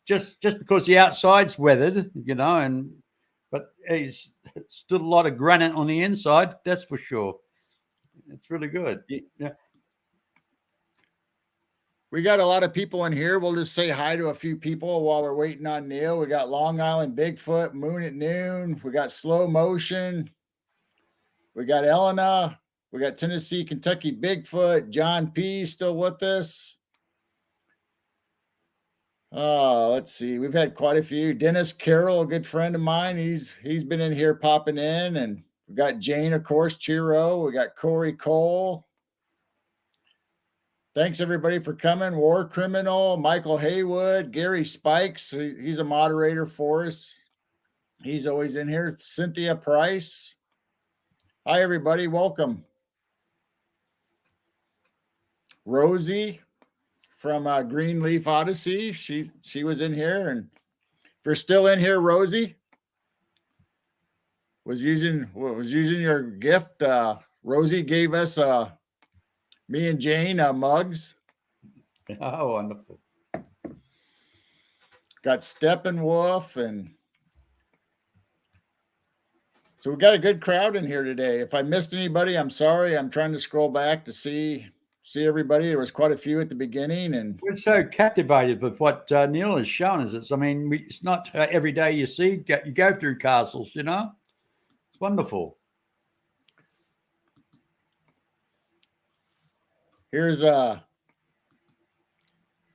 just because the outside's weathered, you know, but it's still a lot of granite on the inside, that's for sure. It's really good. Yeah. We got a lot of people in here. We'll just say hi to a few people while we're waiting on Neil. We got Long Island Bigfoot, Moon at Noon. We got Slow Motion. We got Elena. We got Tennessee, Kentucky Bigfoot. John P. still with us. Let's see. We've had quite a few. Dennis Carroll, a good friend of mine. He's been in here popping in. And we got Jane, of course, Chiro. We got Corey Cole. Thanks everybody for coming. War Criminal, Michael Haywood, Gary Spikes. He's a moderator for us. He's always in here. Cynthia Price. Hi, everybody. Welcome. Rosie from Greenleaf Odyssey. She was in here. And if you're still in here, Rosie was using your gift. Rosie gave us me and Jane mugs. Oh, wonderful. Got Steppenwolf, and so we got a good crowd in here today. If I missed anybody, I'm sorry. I'm trying to scroll back to see everybody. There was quite a few at the beginning, and We're so captivated with what Neil has shown us. It's not every day you go through castles, you know. It's wonderful. here's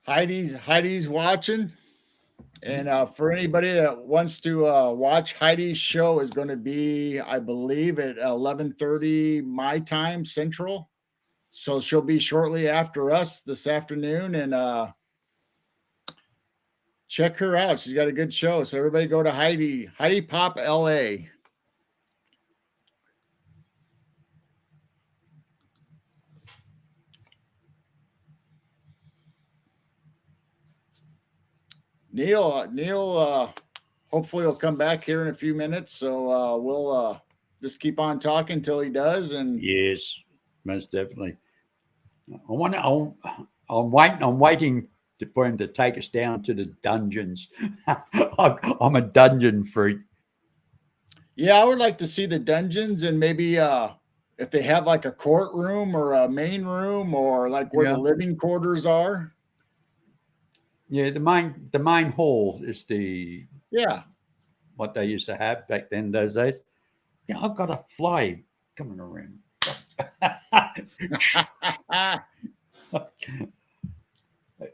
Heidi's watching. And for anybody that wants to watch, Heidi's show is going to be, I believe, at 11:30 my time Central. So she'll be shortly after us this afternoon, and check her out. She's got a good show. So everybody go to Heidi Pop LA. Neil, hopefully he'll come back here in a few minutes. So we'll just keep on talking until he does. And Yes, most definitely. I'm waiting for him to take us down to the dungeons. I'm a dungeon freak. yeah, I would like to see the dungeons, and maybe if they have like a courtroom or a main room, or like where the living quarters are. Yeah, the main hall is what they used to have back then those days. Yeah, I've got a fly coming around.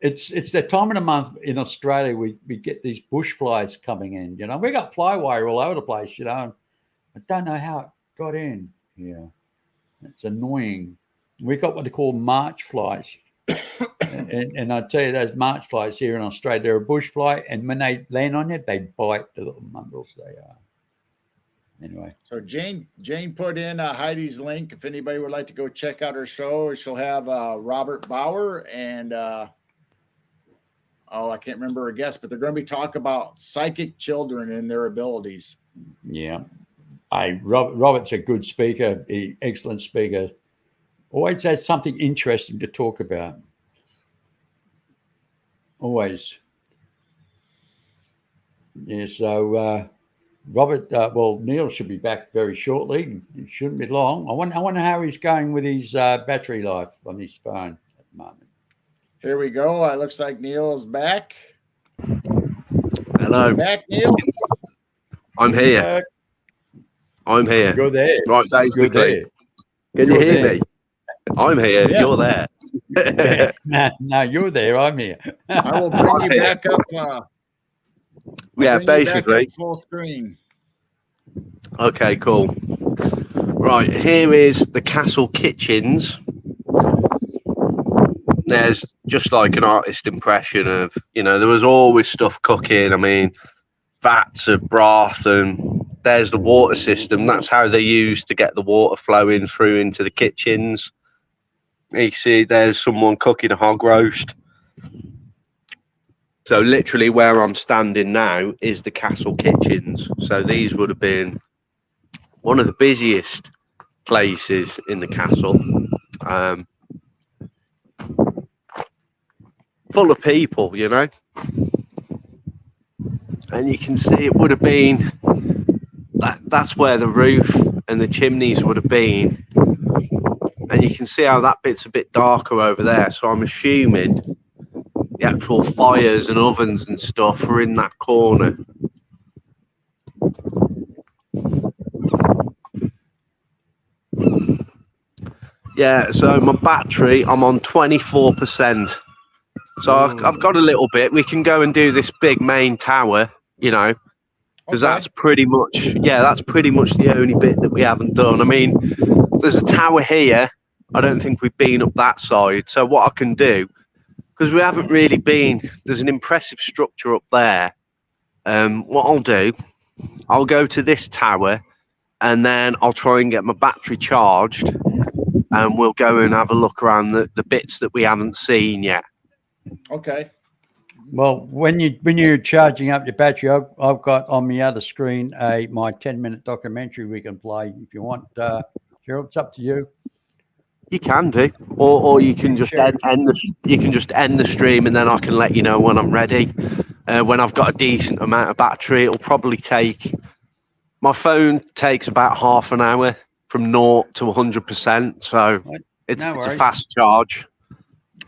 It's the time of the month in Australia we get these bush flies coming in. You know, we got fly wire all over the place. You know, I don't know how it got in. Yeah, it's annoying. We got what they call March flies. And I tell you, those March flies here in Australia, they're a bush fly, and when they land on you, they bite, the little mongrels they are. Anyway. So Jane put in Heidi's link. If anybody would like to go check out her show, she'll have Robert Bauer and I can't remember her guest, but they're going to be talking about psychic children and their abilities. Yeah. Robert's a good speaker, excellent speaker. Always has something interesting to talk about. Always. Yeah, so Robert, Neil should be back very shortly. It shouldn't be long. I wonder how he's going with his battery life on his phone at the moment. Here we go. It looks like Neil's back. Hello. Back, Neil. I'm here. I'm here. You're there. Right, basically. Can you hear me? I'm here. Yes. You're there. No, you're there. I'm here. I will bring you back up. Yeah, basically. Full screen. Okay, cool. Right, here is the castle kitchens. There's just like an artist impression of, there was always stuff cooking. I mean, vats of broth, and there's the water system. That's how they used to get the water flowing through into the kitchens. You see, there's someone cooking a hog roast. So literally where I'm standing now is the castle kitchens. So these would have been one of the busiest places in the castle. Full of people, and you can see it would have been that's where the roof and the chimneys would have been, and you can see how that bit's a bit darker over there. So I'm assuming the actual fires and ovens and stuff are in that corner. Yeah, so my battery, I'm on 24%. So I've got a little bit. We can go and do this big main tower, because that's pretty much the only bit that we haven't done. I mean, there's a tower here I don't think we've been up that side. So what I can do, because we haven't really been, there's an impressive structure up there. What I'll do, I'll go to this tower and then I'll try and get my battery charged and we'll go and have a look around the bits that we haven't seen yet. Okay. Well, when you're charging up your battery, I've got on the other screen my 10-minute documentary we can play if you want. Gerald, it's up to you. You can do, or you can just end the stream and then I can let you know when I'm ready. When I've got a decent amount of battery, it'll probably take. My phone takes about half an hour from 0 to 100%, so it's a fast charge.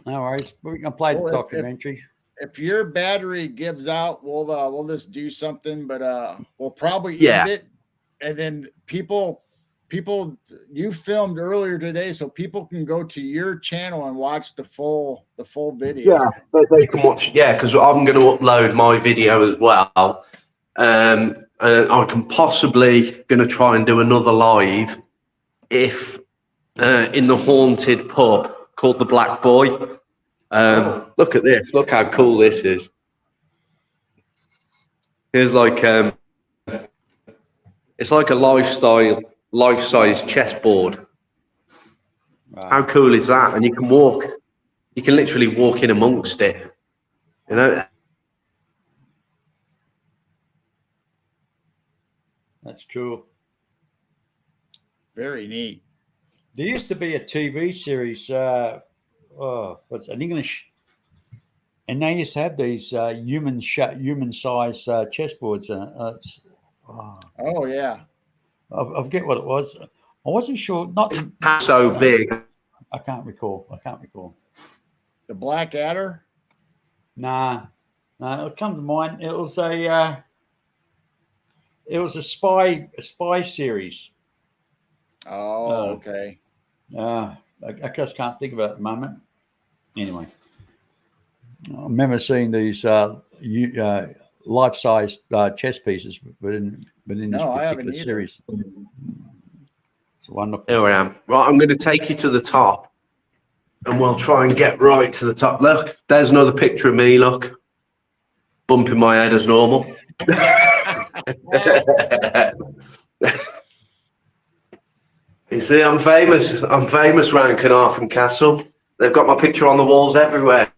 No worries. We can play the documentary. If your battery gives out, we'll just do something, but we'll probably end it, and then people you filmed earlier today, so people can go to your channel and watch the full video. Yeah, they can watch. Yeah, because I'm going to upload my video as well. I can possibly going to try and do another live if in the haunted pub called the Black Boy. Look at this. Look how cool this is. Here's like it's like a life-size chessboard. Wow. How cool is that? And you can walk. You can literally walk in amongst it. You know. That's cool. Very neat. There used to be a TV series. What's an English? And they used to have these human-sized chessboards. Oh yeah. I forget what it was. I wasn't sure. Not so big. I can't recall. The Black Adder? Nah. It'll come to mind. It was a spy series. Oh, okay. I just can't think of it at the moment. Anyway, I remember seeing these life-sized chess pieces within this particular series. It's wonderful. Here I am. Right, I'm going to take you to the top, and we'll try and get right to the top. Look, there's another picture of me. Look, bumping my head as normal. You see, I'm famous. I'm famous around Carnarvon Castle. They've got my picture on the walls everywhere.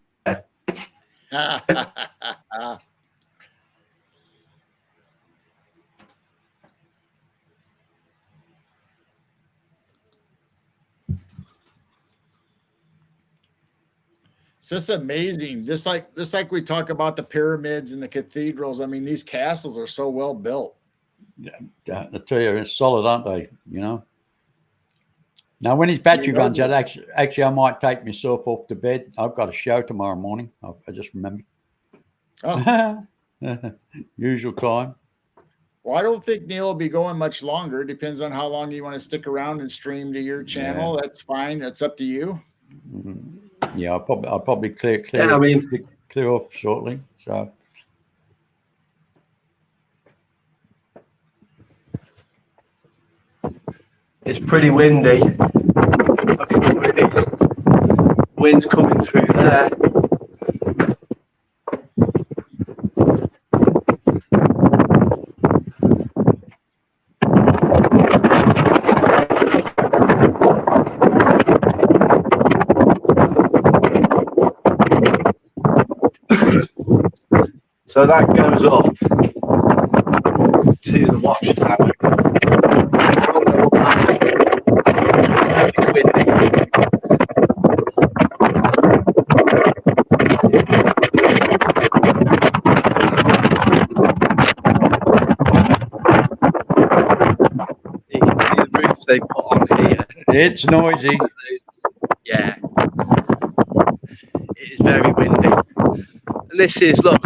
It's just amazing. Just like we talk about the pyramids and the cathedrals. I mean, these castles are so well built. Yeah, I tell you, it's solid, aren't they? You know. Now, when his battery runs out, actually, I might take myself off to bed. I've got a show tomorrow morning. I just remembered. Oh. Usual time. Well, I don't think Neil will be going much longer. Depends on how long you want to stick around and stream to your channel. Yeah. That's fine. That's up to you. Yeah, I'll probably clear off shortly. So. It's pretty windy. Wind's coming through there. So that goes up to the watchtower. They put on here. It's noisy. Yeah. It is very windy. And this is, look,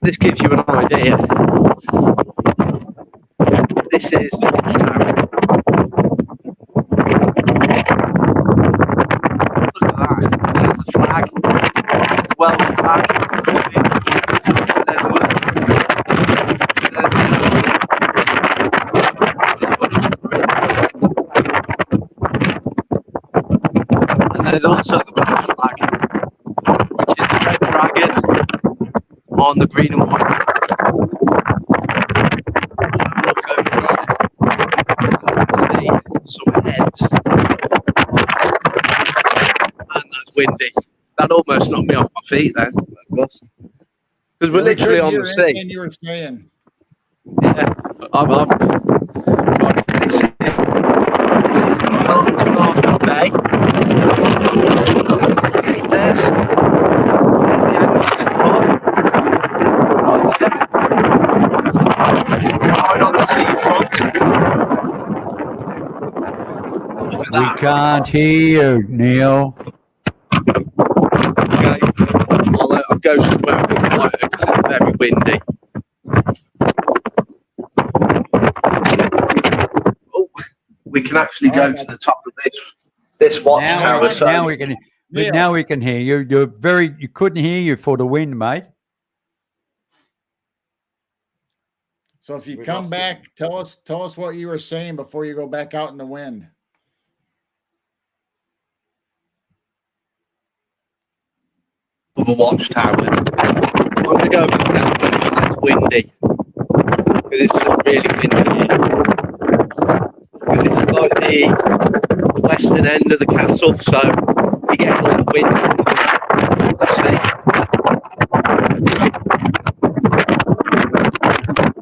this gives you an idea. This is the watchtower. Look at that. There's the flag. The Welsh flag. There's there's also the Welsh flag, which is the red dragon on the green and white. Look over here. See some heads. And that's windy. That almost knocked me off my feet then. Because we're literally on the sea. Anything you were saying. Yeah, I'm this is Castle Bay. There's the Angus Pub. Right on the seafront. Look at We that. can't hear you, Neil. Okay. I'll go somewhere quieter because it's very windy. Oh, we can actually go to the top of this watchtower. So Now we can. Neil. Now we can hear you. You couldn't hear you for the wind, mate. So if you We come lost back, tell us what you were saying before you go back out in the wind. of a watchtower. I'm going to go over the castle because it's windy. Because it's just really windy here. Because it's like the western end of the castle, so you get all the wind to see.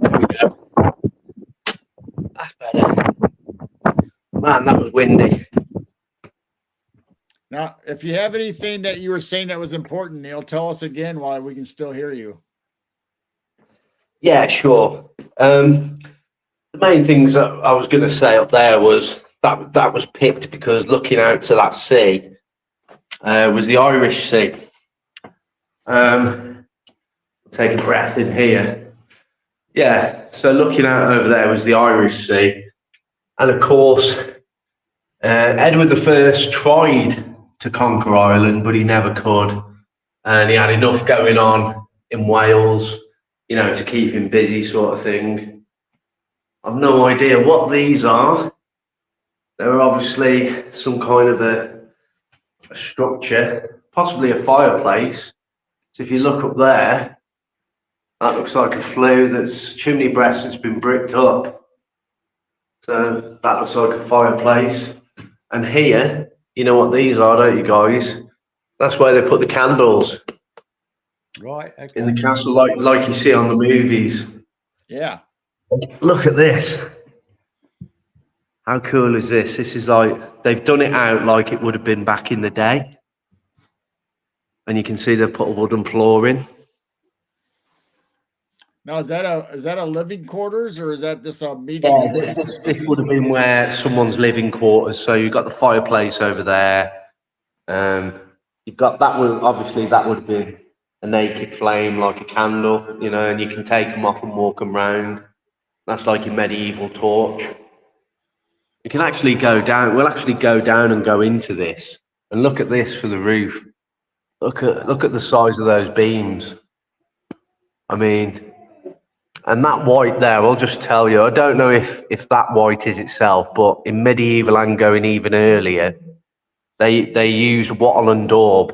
There we go. That's better. Man, that was windy. Now, if you have anything that you were saying that was important, Neil, tell us again while we can still hear you. Yeah, sure. The main things that I was going to say up there was that was picked because looking out to that sea was the Irish Sea. Take a breath in here. Yeah, so looking out over there was the Irish Sea. And of course, Edward I tried to conquer Ireland, but he never could. And he had enough going on in Wales, you know, to keep him busy, sort of thing. I've no idea what these are. They're obviously some kind of a structure, possibly a fireplace. So if you look up there, that looks like a flue that's chimney breast that's been bricked up. So that looks like a fireplace. And here, you know what these are, don't you guys? That's where they put the candles Right. Okay. in the castle, like you see on the movies. Yeah. Look at this. How cool is this? This is like, they've done it out like it would have been back in the day. And you can see they've put a wooden floor in. Now, is that a living quarters or is that just a meeting Yeah, place? this would have been where someone's living quarters. So you've got the fireplace over there. You've got that one, obviously that would have been a naked flame, like a candle, you know, and you can take them off and walk them round. That's like a medieval torch. You can actually go down, we'll actually go down and go into this and look at this for the roof. Look at the size of those beams. I mean, and that white there, I'll just tell you, I don't know if that white is itself, but in medieval and going even earlier, they used wattle and daub,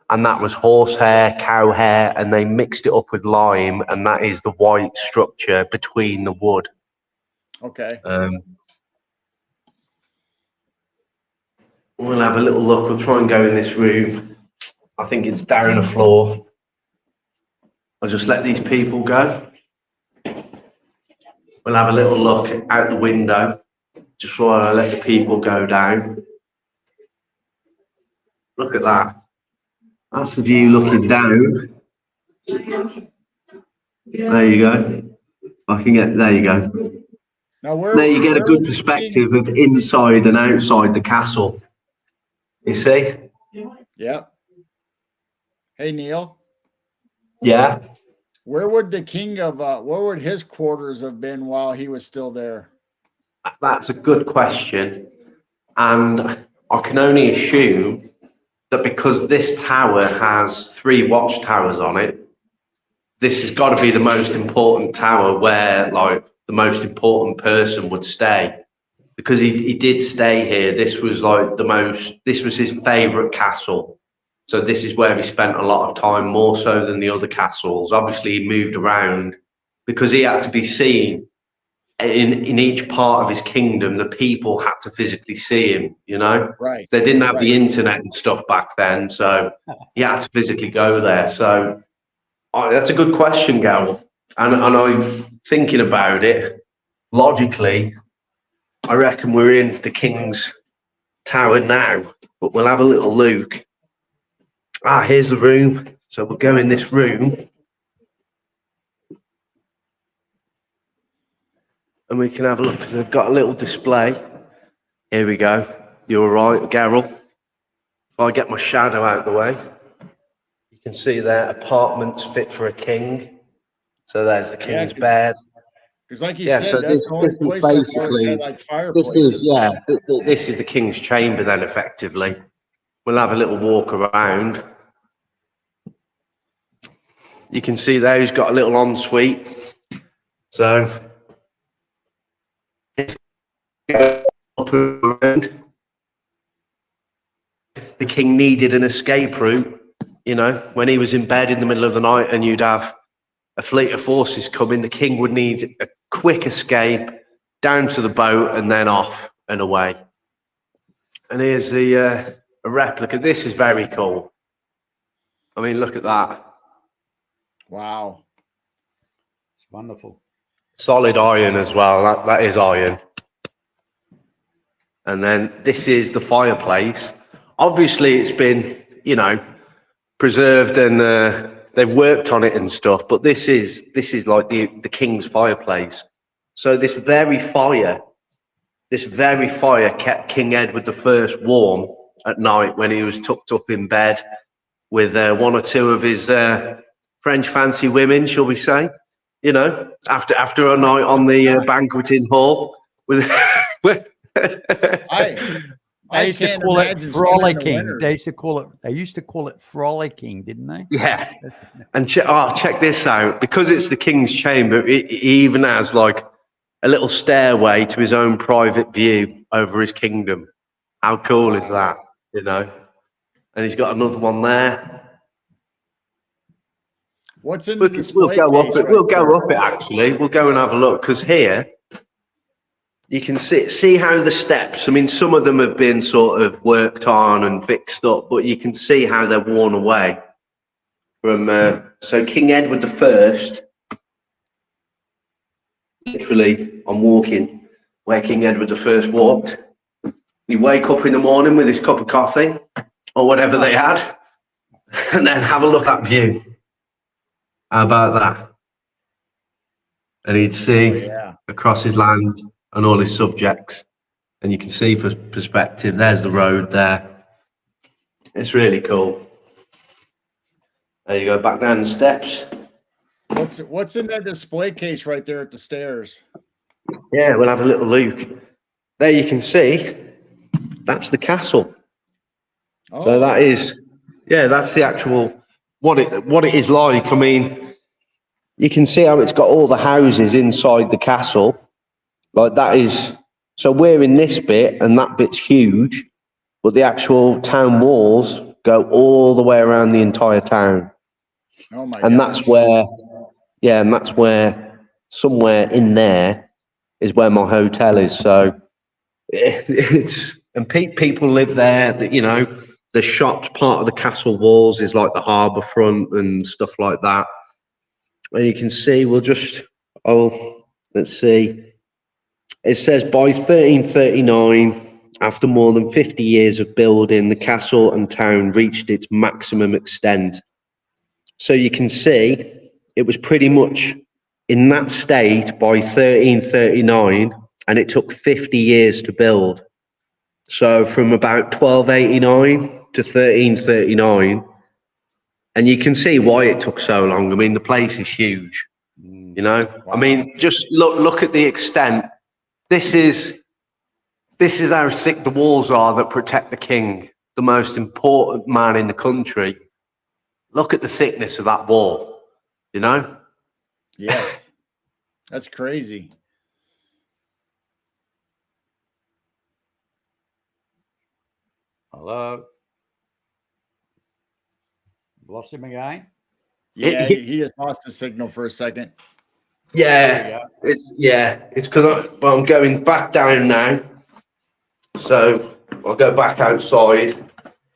and that was horsehair, cow hair, and they mixed it up with lime, and that is the white structure between the wood. Okay. We'll have a little look. We'll try and go in this room. I think it's down the floor. I'll just let these people go. We'll have a little look out the window just while I let the people go down. Look at that. That's the view looking down. There you go. I can get, there you go. Now, There you get a good perspective of inside and outside the castle. You see? Yeah. Hey, Neil, Yeah. where would the king of, where would his quarters have been while he was still there? That's a good question. And I can only assume that because this tower has 3 watchtowers on it, this has got to be the most important tower where, like, the most important person would stay. because he did stay here. This was like this was his favourite castle. So this is where he spent a lot of time, more so than the other castles. Obviously, he moved around because he had to be seen in each part of his kingdom. The people had to physically see him, you know? Right. They didn't have Right. the internet and stuff back then, so he had to physically go there. So that's a good question, Gal. And I'm thinking about it logically. I reckon we're in the King's Tower now, but we'll have a little look. Here's the room. So we'll go in this room. And we can have a look. They've got a little display. Here we go. You're right, Geralt. If I get my shadow out of the way, you can see there, apartments fit for a king. So there's the king's bed. Because like you Yeah, said, so that's this- the only this is place that always basically- had like fireplaces. This is the king's chamber then, effectively. We'll have a little walk around. You can see there he's got a little ensuite. So up around. The king needed an escape route, you know, when he was in bed in the middle of the night and you'd have a fleet of forces coming, the king would need a quick escape down to the boat and then off and away. And here's the a replica. This is very cool. I mean, look at that. Wow. It's wonderful. Solid iron as well. That is iron. And then this is the fireplace. Obviously, it's been, you know, preserved and they've worked on it and stuff. But this is like the king's fireplace. So this very fire kept King Edward I warm at night when he was tucked up in bed with one or two of his French fancy women, shall we say? You know, after a night on the banqueting hall with. They used to can't call it imagine spending the frolicking. winters. They used to call it frolicking, didn't they? Yeah, and check this out. Because it's the king's chamber, he even has like a little stairway to his own private view over his kingdom. How cool is that? You know, and he's got another one there. What's in the display We'll go up case it. right We'll there? go up it. Actually, we'll go and have a look because here you can see how the steps. I mean, some of them have been sort of worked on and fixed up, but you can see how they're worn away. From so King Edward I. Literally, I'm walking where King Edward I walked. You wake up in the morning with his cup of coffee or whatever they had, and then have a look at view. How about that? And he'd see across his land and all his subjects, and you can see for perspective. There's the road there. It's really cool. There you go, back down the steps. What's in that display case right there at the stairs? Yeah, we'll have a little look. There you can see, that's the castle. Oh, So that is, that's the actual, what it is like. I mean, you can see how it's got all the houses inside the castle. Like that is, so we're in this bit and that bit's huge, but the actual town walls go all the way around the entire town. oh my And gosh. that's where somewhere in there is where my hotel is. So people live there. That, you know, the shops, part of the castle walls is like the harbour front and stuff like that. And you can see, let's see. It says by 1339, after more than 50 years of building, the castle and town reached its maximum extent. So you can see it was pretty much in that state by 1339, and it took 50 years to build. So from about 1289 to 1339, and you can see why it took so long. I mean, the place is huge, you know. Wow. I mean, just look at the extent. This is how thick the walls are that protect the king, the most important man in the country. Look at the thickness of that wall, you know? Yes. That's crazy. Hello. Lost him again. Yeah, he just lost the signal for a second. Yeah, it's because I'm going back down now, so I'll go back outside,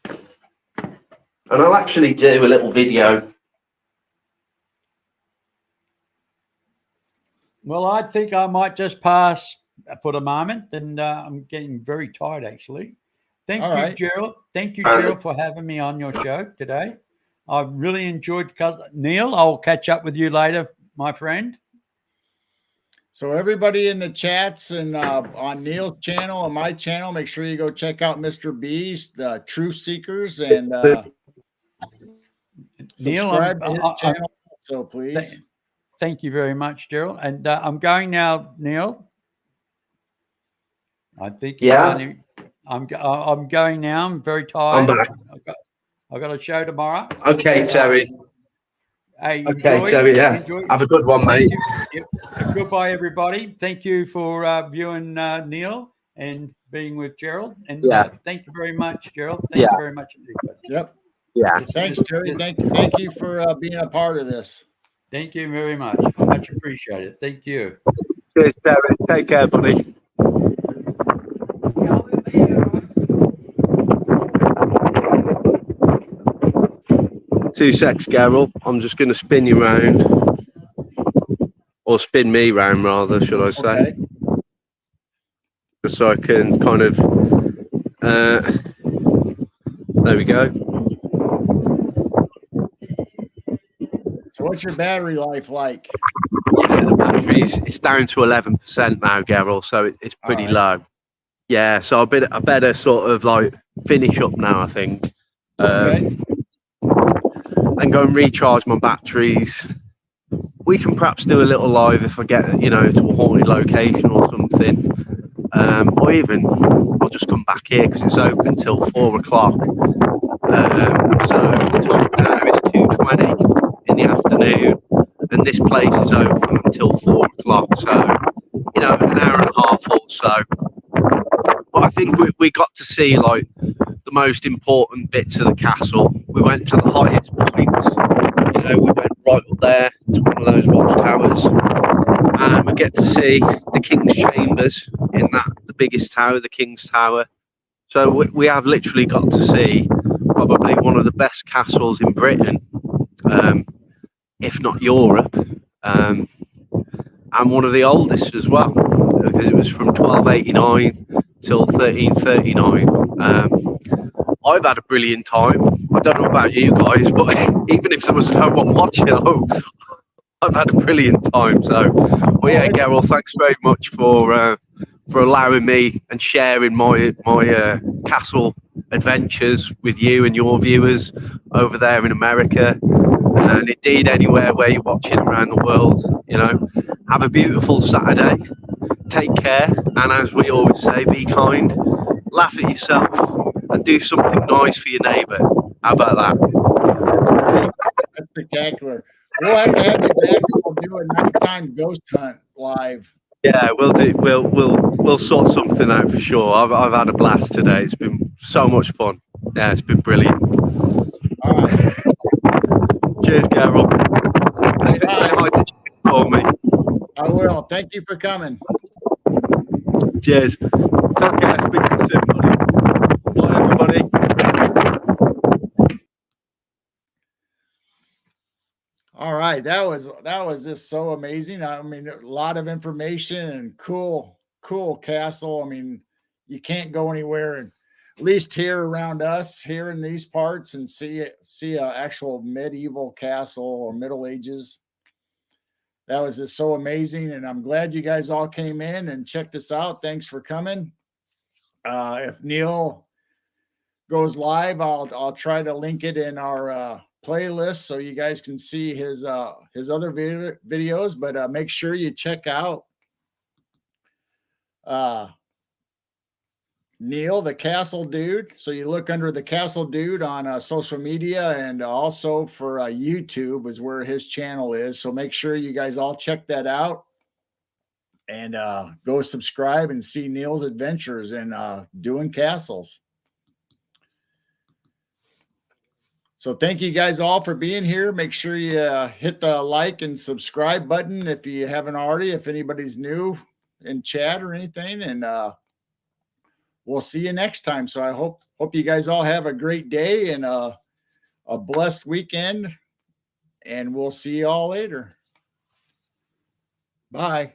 and I'll actually do a little video. Well, I think I might just pass for the moment, and I'm getting very tired actually. Thank All you, right. Gerald. Thank you, Gerald, for having me on your show today. I've really enjoyed. Neil, I'll catch up with you later, my friend. So everybody in the chats and on Neil's channel and my channel, make sure you go check out Mr. B's, the Truth Seekers, and Neil, subscribe to his channel. So please. Thank you very much, Gerald. And I'm going now, Neil. I think I'm going now. I'm very tired. I'm back. I've got a show tomorrow. Okay, Terry. Hey, Okay, Terry. Yeah. Have a good one, mate. Goodbye, everybody. Thank you for viewing Neil and being with Gerald. And thank you very much, Gerald. Thank you very much, everybody. Yep. Yeah. Thanks, Terry. Thank you for being a part of this. Thank you very much. Much appreciated. Thank you. Cheers, Terry. Take care, buddy. 2 secs, Gerald. I'm just going to spin you round. Or spin me round, rather, should I say. Okay. Just so I can kind of... there we go. So what's your battery life like? Yeah, the battery's it's down to 11% now, Gerald, so it's pretty low. Yeah, so I better sort of like finish up now, I think. Okay. And go and recharge my batteries. We can perhaps do a little live if I get, to a haunted location or something. Or even I'll just come back here because it's open till 4 o'clock. So the time now is 2:20 in the afternoon, and this place is open until 4 o'clock. So, an hour and a half or so. But I think we got to see like the most important bits of the castle. We went to the highest points. We went right up there to one of those watchtowers, and we get to see the King's Chambers in the biggest tower, the King's Tower. So we have literally got to see probably one of the best castles in Britain, if not Europe, and one of the oldest as well, because it was from 1289 till 1339. I've had a brilliant time. I don't know about you guys, but even if there was no one watching, I've had a brilliant time. So, well, yeah, Gerald, thanks very much for allowing me and sharing my castle adventures with you and your viewers over there in America, and indeed anywhere where you're watching around the world. Have a beautiful Saturday. Take care, and as we always say, be kind, laugh at yourself, and do something nice for your neighbour. How about that? That's spectacular. We'll have to have you back. We'll do a nighttime ghost hunt live. Yeah, we'll do. We'll sort something out for sure. I've had a blast today. It's been so much fun. Yeah, it's been brilliant. All right. Cheers, Carol. Say hi to Jim for me. I will. Thank you for coming. Cheers. Take care. Speak to you soon, buddy. Bye, everybody. All right, that was just so amazing. I mean, a lot of information and cool castle. I mean, you can't go anywhere, and at least here around us, here in these parts, and see an actual medieval castle or Middle Ages. That was just so amazing, and I'm glad you guys all came in and checked us out. Thanks for coming. If Neil goes live, I'll try to link it in our playlist so you guys can see his other videos, but make sure you check out Neil, the Castle Dude. So you look under the Castle Dude on social media, and also for YouTube is where his channel is. So make sure you guys all check that out and go subscribe and see Neil's adventures in doing castles. So thank you guys all for being here. Make sure you hit the like and subscribe button if you haven't already, if anybody's new in chat or anything. And we'll see you next time. So I hope you guys all have a great day and a blessed weekend. And we'll see you all later. Bye.